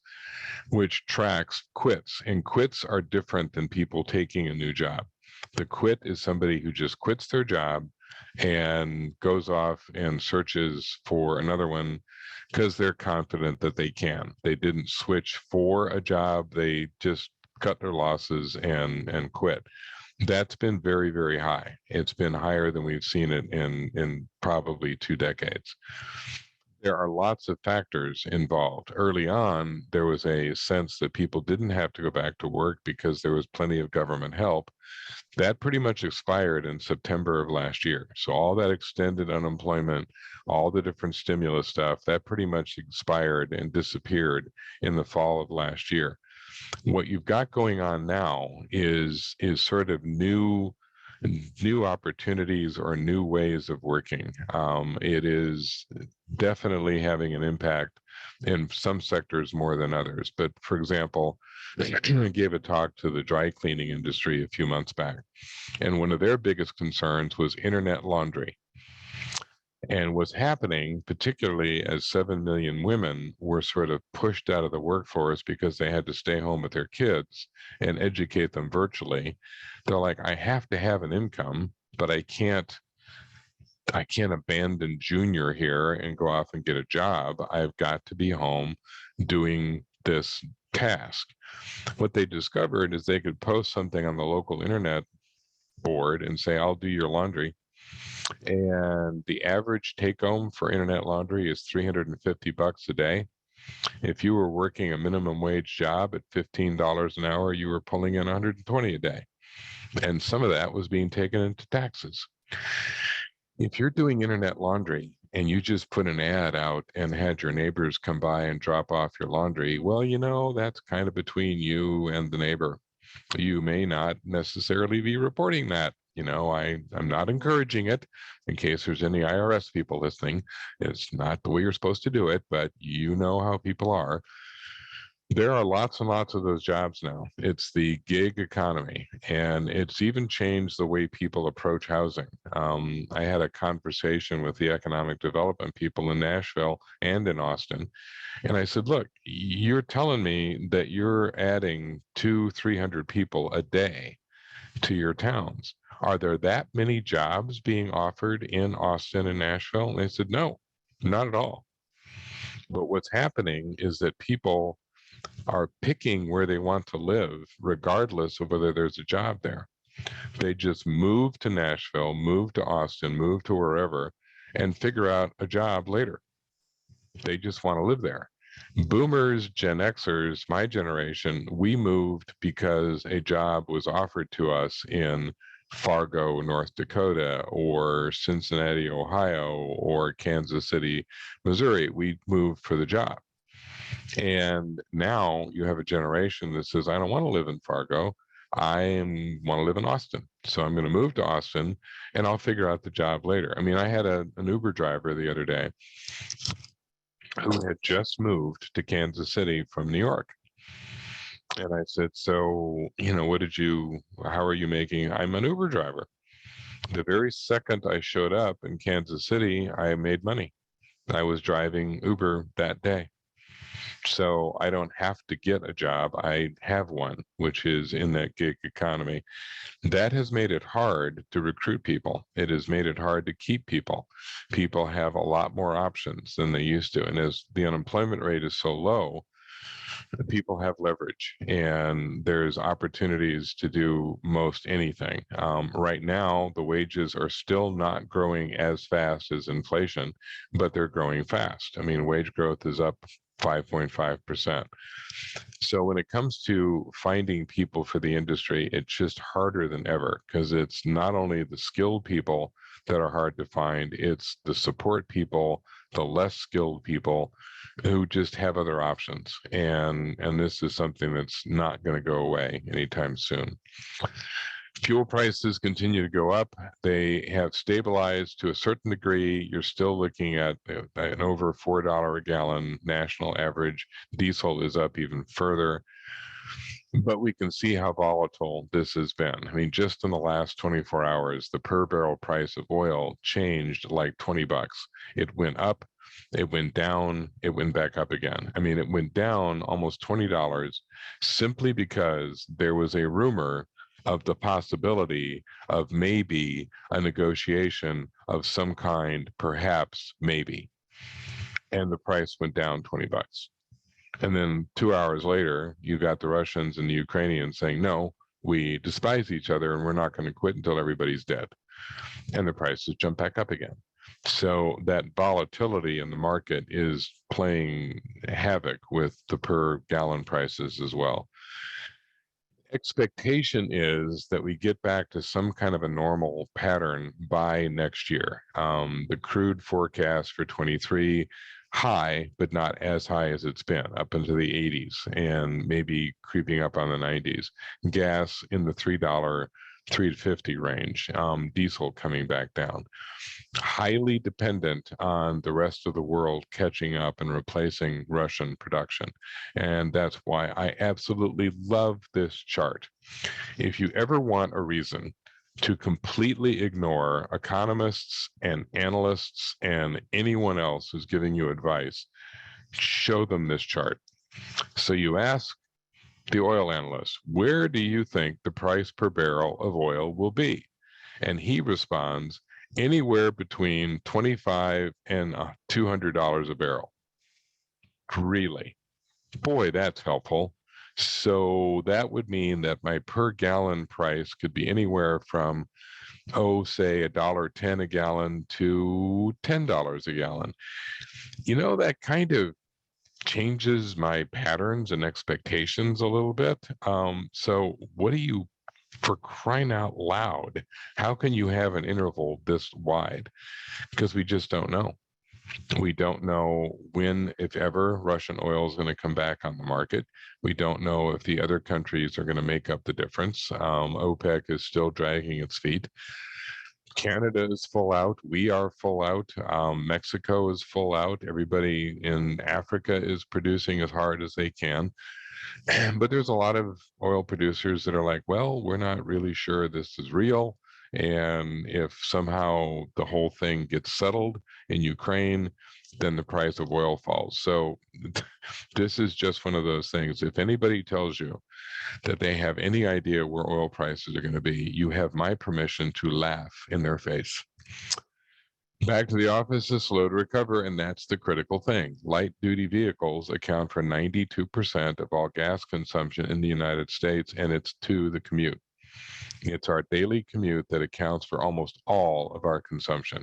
which tracks quits. And quits are different than people taking a new job. The quit is somebody who just quits their job and goes off and searches for another one because they're confident that they can. They didn't switch for a job. They just cut their losses and quit. That's been very, very high. It's been higher than we've seen it in probably 2 decades. There are lots of factors involved. Early on, there was a sense that people didn't have to go back to work because there was plenty of government help. That pretty much expired in September of last year. So all that extended unemployment, all the different stimulus stuff, that pretty much expired and disappeared in the fall of last year. What you've got going on now is sort of new opportunities or new ways of working. It is definitely having an impact in some sectors more than others. But for example, I gave a talk to the dry cleaning industry a few months back, and one of their biggest concerns was internet laundry. And what's happening, particularly as 7 million women were sort of pushed out of the workforce because they had to stay home with their kids and educate them virtually, they're like, I have to have an income, but I can't abandon junior here and go off and get a job. I've got to be home doing this task. What they discovered is they could post something on the local internet board and say, I'll do your laundry. And the average take home for internet laundry is $350 a day. If you were working a minimum wage job at $15 an hour, you were pulling in $120 a day. And some of that was being taken into taxes. If you're doing internet laundry and you just put an ad out and had your neighbors come by and drop off your laundry, well, that's kind of between you and the neighbor. You may not necessarily be reporting that. I'm not encouraging it in case there's any IRS people listening. It's not the way you're supposed to do it, but you know how people are. There are lots and lots of those jobs now. It's the gig economy, and it's even changed the way people approach housing. I had a conversation with the economic development people in Nashville and in Austin, and I said, look, you're telling me that you're adding 200-300 people a day to your towns. Are there that many jobs being offered in Austin and Nashville? And they said, no, not at all. But what's happening is that people are picking where they want to live, regardless of whether there's a job there. They just move to Nashville, move to Austin, move to wherever, and figure out a job later. They just want to live there. Boomers, Gen Xers, my generation, we moved because a job was offered to us in Fargo, North Dakota, or Cincinnati, Ohio, or Kansas City, Missouri. We moved for the job. And now you have a generation that says, I don't want to live in Fargo. I want to live in Austin. So I'm going to move to Austin and I'll figure out the job later. I mean, I had an Uber driver the other day who had just moved to Kansas City from New York. And I said, so, how are you making? I'm an Uber driver. The very second I showed up in Kansas City, I made money. I was driving Uber that day. So I don't have to get a job. I have one, which is in that gig economy. That has made it hard to recruit people. It has made it hard to keep people. People have a lot more options than they used to. And as the unemployment rate is so low, people have leverage and there's opportunities to do most anything. Right now, the wages are still not growing as fast as inflation, but they're growing fast. I mean, wage growth is up 5.5%. So when it comes to finding people for the industry, it's just harder than ever because it's not only the skilled people that are hard to find, it's the support people, the less skilled people who just have other options. And this is something that's not going to go away anytime soon. Fuel prices continue to go up. They have stabilized to a certain degree. You're still looking at an over $4 a gallon national average. Diesel is up even further. But we can see how volatile this has been. I mean, just in the last 24 hours, the per barrel price of oil changed like $20. It went up, it went down, it went back up again. I mean, it went down almost $20 simply because there was a rumor of the possibility of maybe a negotiation of some kind, perhaps, maybe. And the price went down $20. And then 2 hours later, you got the Russians and the Ukrainians saying, no, we despise each other and we're not going to quit until everybody's dead. And the prices jump back up again. So that volatility in the market is playing havoc with the per gallon prices as well. Expectation is that we get back to some kind of a normal pattern by next year. The crude forecast for 23, high, but not as high as it's been, up into the 80s and maybe creeping up on the 90s. Gas in the $3, $3.50 range. Diesel coming back down. Highly dependent on the rest of the world catching up and replacing Russian production. And that's why I absolutely love this chart. If you ever want a reason to completely ignore economists and analysts and anyone else who's giving you advice, show them this chart. So you ask the oil analyst, where do you think the price per barrel of oil will be? And he responds, anywhere between $25 and $200 a barrel. Really? Boy, that's helpful. So that would mean that my per gallon price could be anywhere from, say $1.10 a gallon to $10 a gallon. That kind of changes my patterns and expectations a little bit. So what do you For crying out loud, how can you have an interval this wide? Because we just don't know. We don't know when, if ever, Russian oil is going to come back on the market. We don't know if the other countries are going to make up the difference. OPEC is still dragging its feet. Canada is full out. We are full out. Mexico is full out. Everybody in Africa is producing as hard as they can. But there's a lot of oil producers that are like, well, we're not really sure this is real. And if somehow the whole thing gets settled in Ukraine, then the price of oil falls. So this is just one of those things. If anybody tells you that they have any idea where oil prices are going to be, you have my permission to laugh in their face. Back to the office is slow to recover, and that's the critical thing. Light-duty vehicles account for 92% of all gas consumption in the United States, and it's to the commute. It's our daily commute that accounts for almost all of our consumption.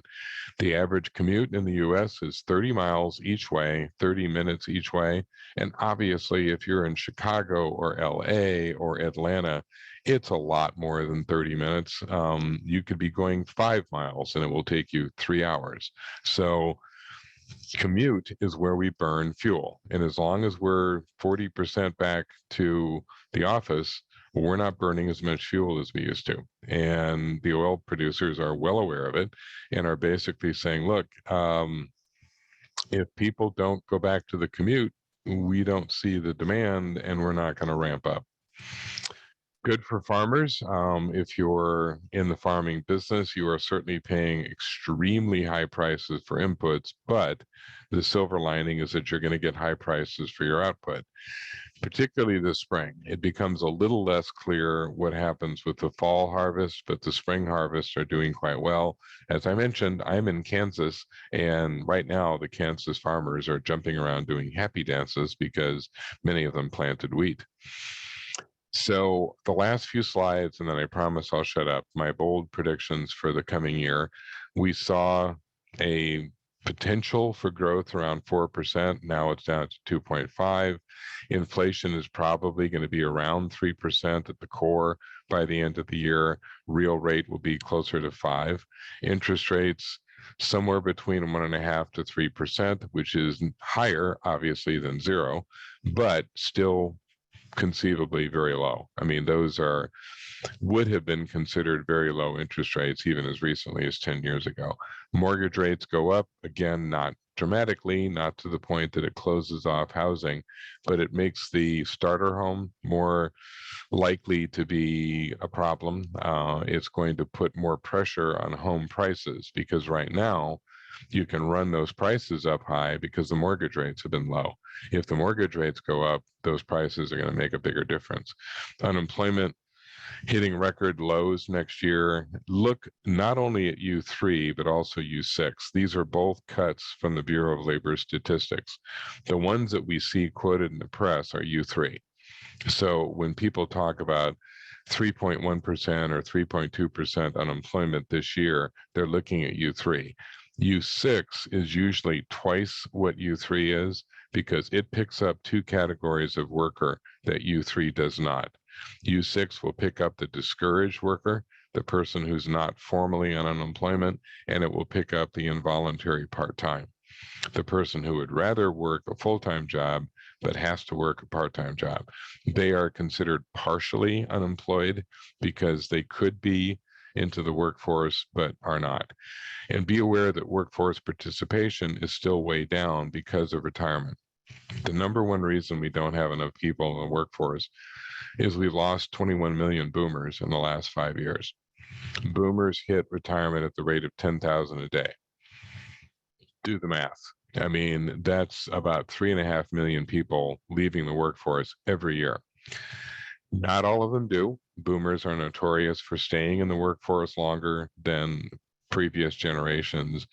The average commute in the US is 30 miles each way, 30 minutes each way. And obviously, if you're in Chicago or LA or Atlanta, it's a lot more than 30 minutes. You could be going 5 miles and it will take you 3 hours. So commute is where we burn fuel. And as long as we're 40% back to the office, we're not burning as much fuel as we used to. And the oil producers are well aware of it and are basically saying, look, if people don't go back to the commute, we don't see the demand and we're not going to ramp up. Good for farmers. If you're in the farming business, you are certainly paying extremely high prices for inputs, but the silver lining is that you're going to get high prices for your output. Particularly this spring, it becomes a little less clear what happens with the fall harvest, but the spring harvests are doing quite well. As I mentioned, I'm in Kansas, and right now the Kansas farmers are jumping around doing happy dances because many of them planted wheat. So the last few slides, and then I promise I'll shut up, my bold predictions for the coming year. We saw a potential for growth around 4%. Now it's down to 2.5. Inflation is probably going to be around 3% at the core by the end of the year. Real rate will be closer to 5. Interest rates somewhere between 1.5% to 3%, which is higher, obviously, than 0, but still conceivably very low. I mean, those would have been considered very low interest rates even as recently as 10 years ago. Mortgage rates go up, again, not dramatically, not to the point that it closes off housing, but it makes the starter home more likely to be a problem. It's going to put more pressure on home prices because right now, you can run those prices up high because the mortgage rates have been low. If the mortgage rates go up, those prices are going to make a bigger difference. Unemployment hitting record lows next year. Look not only at U3, but also U6. These are both cuts from the Bureau of Labor Statistics. The ones that we see quoted in the press are U3. So when people talk about 3.1% or 3.2% unemployment this year, they're looking at U3. U6 is usually twice what U3 is because it picks up 2 categories of worker that U3 does not. U6 will pick up the discouraged worker, the person who's not formally on unemployment, and it will pick up the involuntary part-time, the person who would rather work a full-time job but has to work a part-time job. They are considered partially unemployed because they could be into the workforce but are not. And be aware that workforce participation is still way down because of retirement. The number one reason we don't have enough people in the workforce is we lost 21 million boomers in the last 5 years. Boomers hit retirement at the rate of 10,000 a day. Do the math. I mean, that's about 3.5 million people leaving the workforce every year. Not all of them do. Boomers are notorious for staying in the workforce longer than previous generations.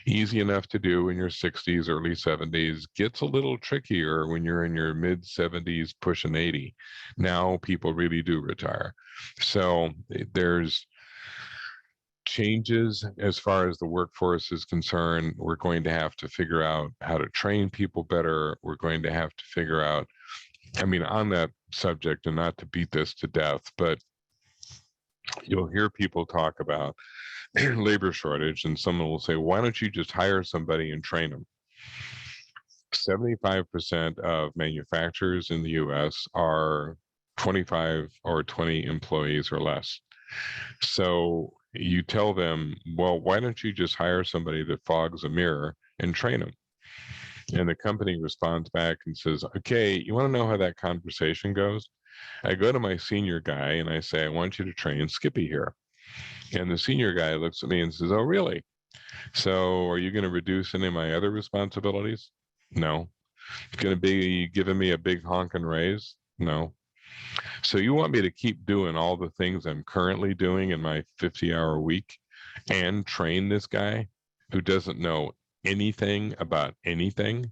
Easy enough to do in your 60s, early 70s. Gets a little trickier when you're in your mid 70s, pushing 80. Now people really do retire. So there's changes as far as the workforce is concerned. We're going to have to figure out how to train people better. We're going to have to figure out, I mean, on that subject, and not to beat this to death, but You'll hear people talk about labor shortage, and someone will say, why don't you just hire somebody and train them? 75% of manufacturers in the US are 25 or 20 employees or less. So you tell them, well, why don't you just hire somebody that fogs a mirror and train them? And the company responds back and says, okay, you want to know how that conversation goes? I go to my senior guy and I say, I want you to train Skippy here. And the senior guy looks at me and says, oh, really? So are you going to reduce any of my other responsibilities? No. Going to be giving me a big honking raise? No. So you want me to keep doing all the things I'm currently doing in my 50-hour week and train this guy who doesn't know anything about anything?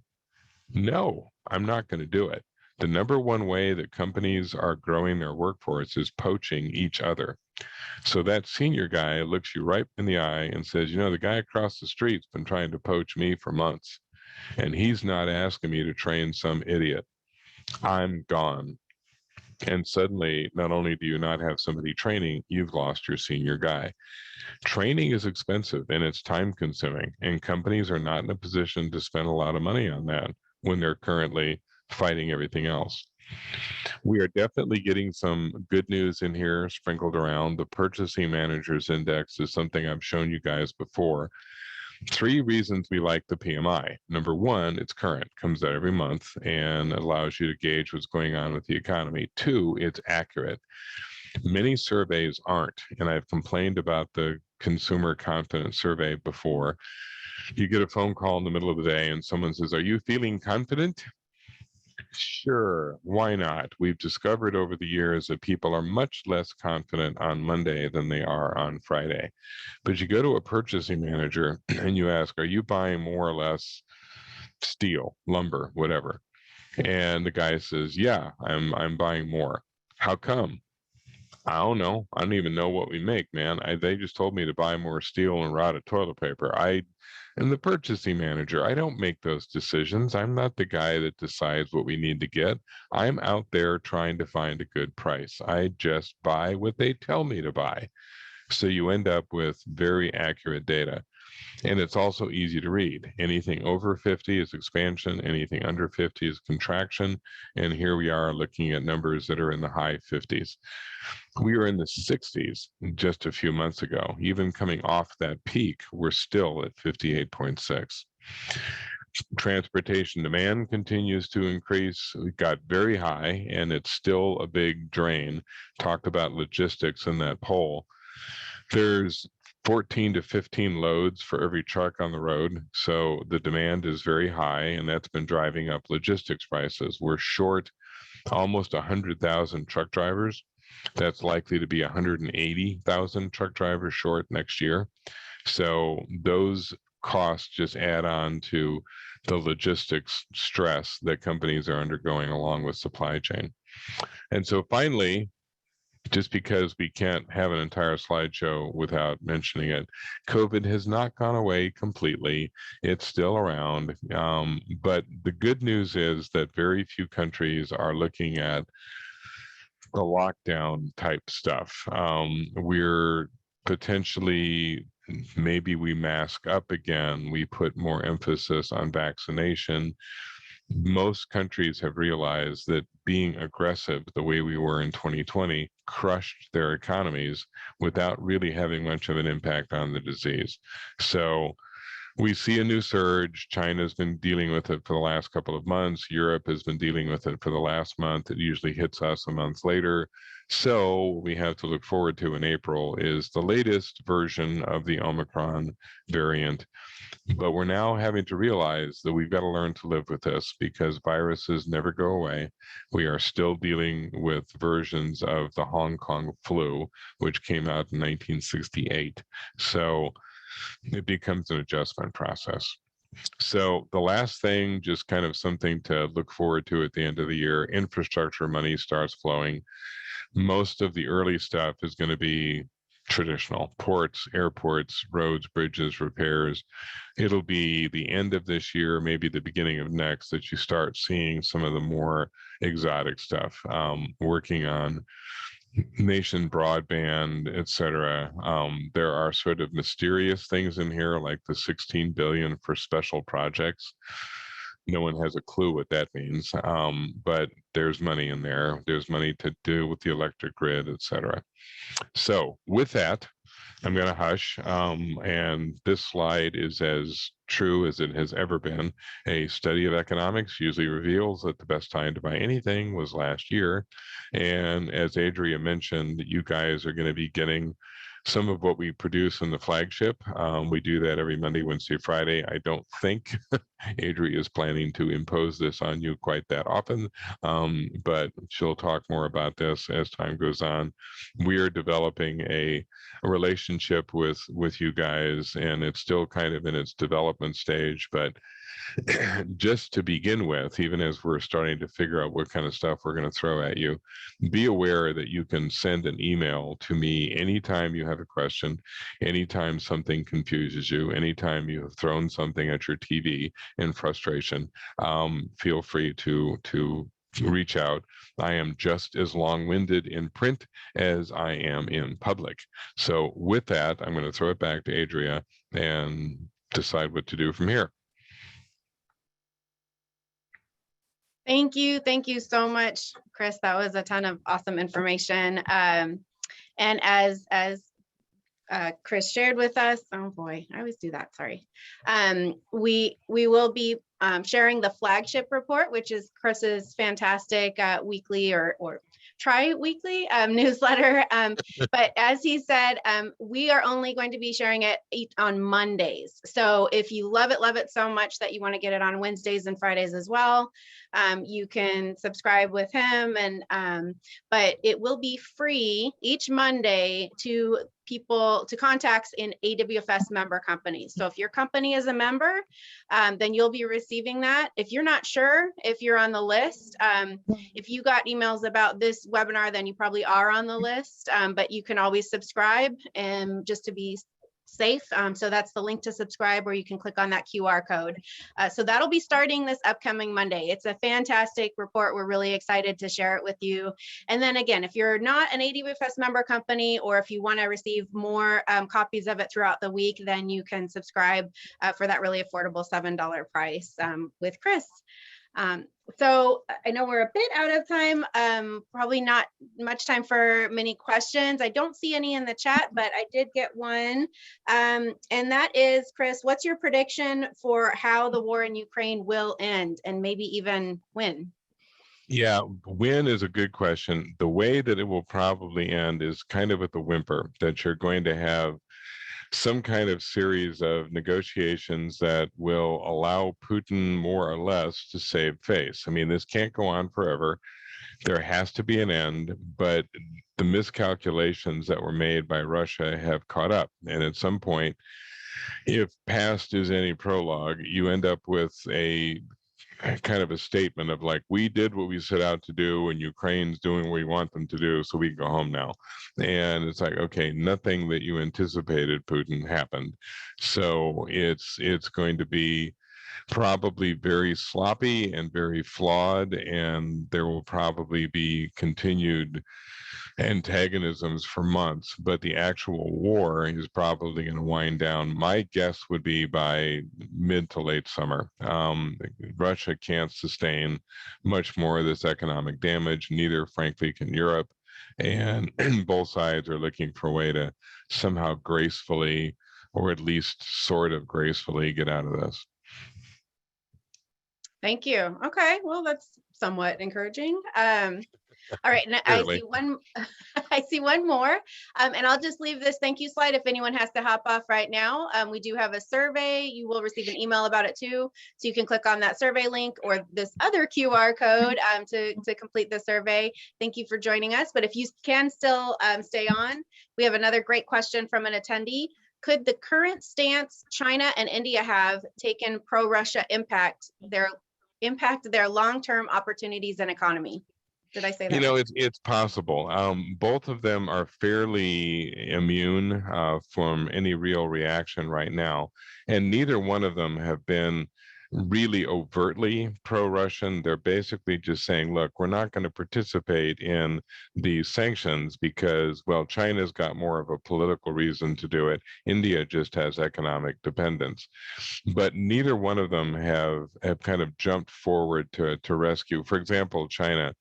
No, I'm not going to do it. The number one way that companies are growing their workforce is poaching each other. So that senior guy looks you right in the eye and says, you know, the guy across the street's been trying to poach me for months, and he's not asking me to train some idiot. I'm gone. And suddenly, not only do you not have somebody training, you've lost your senior guy. Training is expensive and it's time consuming, and companies are not in a position to spend a lot of money on that when they're currently fighting everything else. We are definitely getting some good news in here sprinkled around. The Purchasing Managers Index is something I've shown you guys before. 3 reasons we like the PMI. Number one, it's current, comes out every month and allows you to gauge what's going on with the economy. 2, it's accurate. Many surveys aren't, and I've complained about the consumer confidence survey before. You get a phone call in the middle of the day and someone says, are you feeling confident? Sure, why not? We've discovered over the years that people are much less confident on Monday than they are on Friday. But you go to a purchasing manager and you ask, are you buying more or less steel, lumber, whatever? And the guy says, yeah, I'm buying more. How come? I don't know. I don't even know what we make, man. They just told me to buy more steel and rotted toilet paper. I am the purchasing manager. I don't make those decisions. I'm not the guy that decides what we need to get. I'm out there trying to find a good price. I just buy what they tell me to buy. So you end up with very accurate data. And it's also easy to read. Anything over 50 is expansion, anything under 50 is contraction. And here we are looking at numbers that are in the high 50s. We were in the 60s just a few months ago. Even coming off that peak, we're still at 58.6. Transportation demand continues to increase. It got very high, and it's still a big drain. Talked about logistics in that poll. There's 14 to 15 loads for every truck on the road. So the demand is very high, and that's been driving up logistics prices. We're short almost 100,000 truck drivers. That's likely to be 180,000 truck drivers short next year. So those costs just add on to the logistics stress that companies are undergoing along with supply chain. And so finally, just because we can't have an entire slideshow without mentioning it, COVID has not gone away completely. It's still around. But the good news is that very few countries are looking at the lockdown type stuff. We're potentially, maybe we mask up again. We put more emphasis on vaccination. Most countries have realized that being aggressive the way we were in 2020 crushed their economies without really having much of an impact on the disease. So we see a new surge. China's been dealing with it for the last couple of months. Europe has been dealing with it for the last month. It usually hits us a month later. So what we have to look forward to in April is the latest version of the Omicron variant. But we're now having to realize that we've got to learn to live with this because viruses never go away. We are still dealing with versions of the Hong Kong flu, which came out in 1968. So it becomes an adjustment process. So the last thing, just kind of something to look forward to at the end of the year, infrastructure money starts flowing. Most of the early stuff is going to be traditional: ports, airports, roads, bridges, repairs. It'll be the end of this year, maybe the beginning of next, that you start seeing some of the more exotic stuff. Working on nation broadband, et cetera. There are sort of mysterious things in here, like the 16 billion for special projects. No one has a clue what that means, but there's money in there. There's money to do with the electric grid, et cetera. So with that, I'm going to hush. And this slide is as true as it has ever been. A study of economics usually reveals that the best time to buy anything was last year. And as Adria mentioned, you guys are going to be getting some of what we produce in the flagship. We do that every Monday, Wednesday, Friday. I don't think Adria is planning to impose this on you quite that often, but she'll talk more about this as time goes on. We are developing a relationship with you guys, and it's still kind of in its development stage, but just to begin with, even as we're starting to figure out what kind of stuff we're going to throw at you, be aware that you can send an email to me anytime you have a question, anytime something confuses you, anytime you have thrown something at your TV in frustration. Feel free to reach out. I am just as long-winded in print as I am in public. So with that, I'm going to throw it back to Adria and decide what to do from here. Thank you. Thank you so much, Chris. That was a ton of awesome information. And as Chris shared with us, oh boy, I always do that, sorry. We will be sharing the flagship report, which is Chris's fantastic weekly or tri-weekly newsletter. But as he said, we are only going to be sharing it on Mondays. So if you love it so much that you want to get it on Wednesdays and Fridays as well, you can subscribe with him. And but it will be free each Monday to people, to contacts in AWFS member companies. So if your company is a member, then you'll be receiving that. If you're not sure if you're on the list, if you got emails about this webinar, then you probably are on the list, but you can always subscribe and just to be safe. So that's the link to subscribe, or you can click on that QR code. So that'll be starting this upcoming Monday. It's a fantastic report. We're really excited to share it with you. And then again, if you're not an AWFS member company, or if you want to receive more copies of it throughout the week, then you can subscribe for that really affordable $7 price with Chris. So I know we're a bit out of time, probably not much time for many questions. I don't see any in the chat, but I did get one. And that is, Chris, what's your prediction for how the war in Ukraine will end, and maybe even when? Yeah, when is a good question. The way that it will probably end is kind of with the whimper, that you're going to have some kind of series of negotiations that will allow Putin more or less to save face. I mean, this can't go on forever. There has to be an end, but the miscalculations that were made by Russia have caught up. And at some point, if past is any prologue, you end up with a kind of a statement of like, we did what we set out to do and Ukraine's doing what we want them to do, so we can go home now. And it's like, okay, nothing that you anticipated, Putin, happened. So it's going to be probably very sloppy and very flawed, and there will probably be continued antagonisms for months, but the actual war is probably going to wind down. My guess would be by mid to late summer. Russia can't sustain much more of this economic damage. Neither, frankly, can Europe. And both sides are looking for a way to somehow gracefully, or at least sort of gracefully, get out of this. Thank you. Okay, well, that's somewhat encouraging. All right, and I see one more, and I'll just leave this thank you slide if anyone has to hop off right now. We do have a survey. You will receive an email about it too, so you can click on that survey link or this other QR code to complete the survey. Thank you for joining us, but if you can still stay on, we have another great question from an attendee. Could the current stance China and India have taken pro-Russia impact their long-term opportunities and economy? Did I say that? You know, it's possible. Both of them are fairly immune from any real reaction right now, and neither one of them have been really overtly pro-Russian. They're basically just saying, look, we're not going to participate in these sanctions because, well, China's got more of a political reason to do it. India just has economic dependence. But neither one of them have kind of jumped forward to rescue. For example, China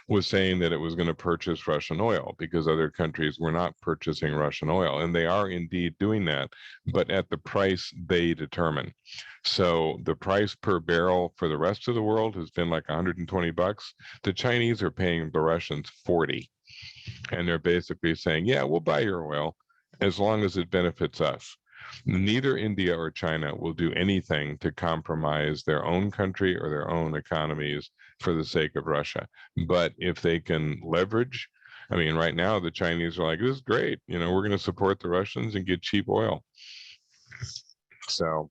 was saying that it was going to purchase Russian oil because other countries were not purchasing Russian oil. And they are indeed doing that, but at the price they determine. So the price per barrel for the rest of the world has been like 120 bucks. The Chinese are paying the Russians 40. And they're basically saying, yeah, we'll buy your oil as long as it benefits us. Neither India or China will do anything to compromise their own country or their own economies for the sake of Russia. But if they can leverage, I mean, right now the Chinese are like, this is great. You know, we're going to support the Russians and get cheap oil. So,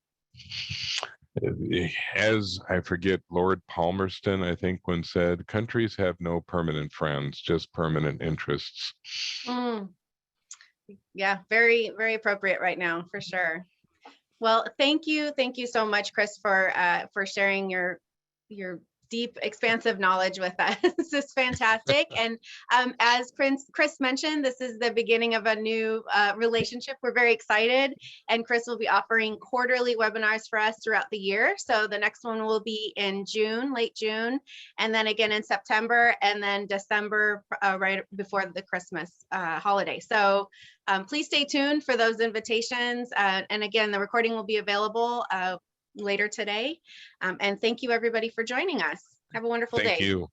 as I forget, Lord Palmerston, I think, once said, countries have no permanent friends, just permanent interests. Yeah, very, very appropriate right now, for sure. Well, thank you so much, Chris, for sharing your deep, expansive knowledge with us. This is fantastic. And as Chris mentioned, this is the beginning of a new relationship. We're very excited. And Chris will be offering quarterly webinars for us throughout the year. So the next one will be in June, late June, and then again in September, and then December, right before the Christmas holiday. So please stay tuned for those invitations. And again, the recording will be available later today. And thank you everybody for joining us. Have a wonderful day. Thank you.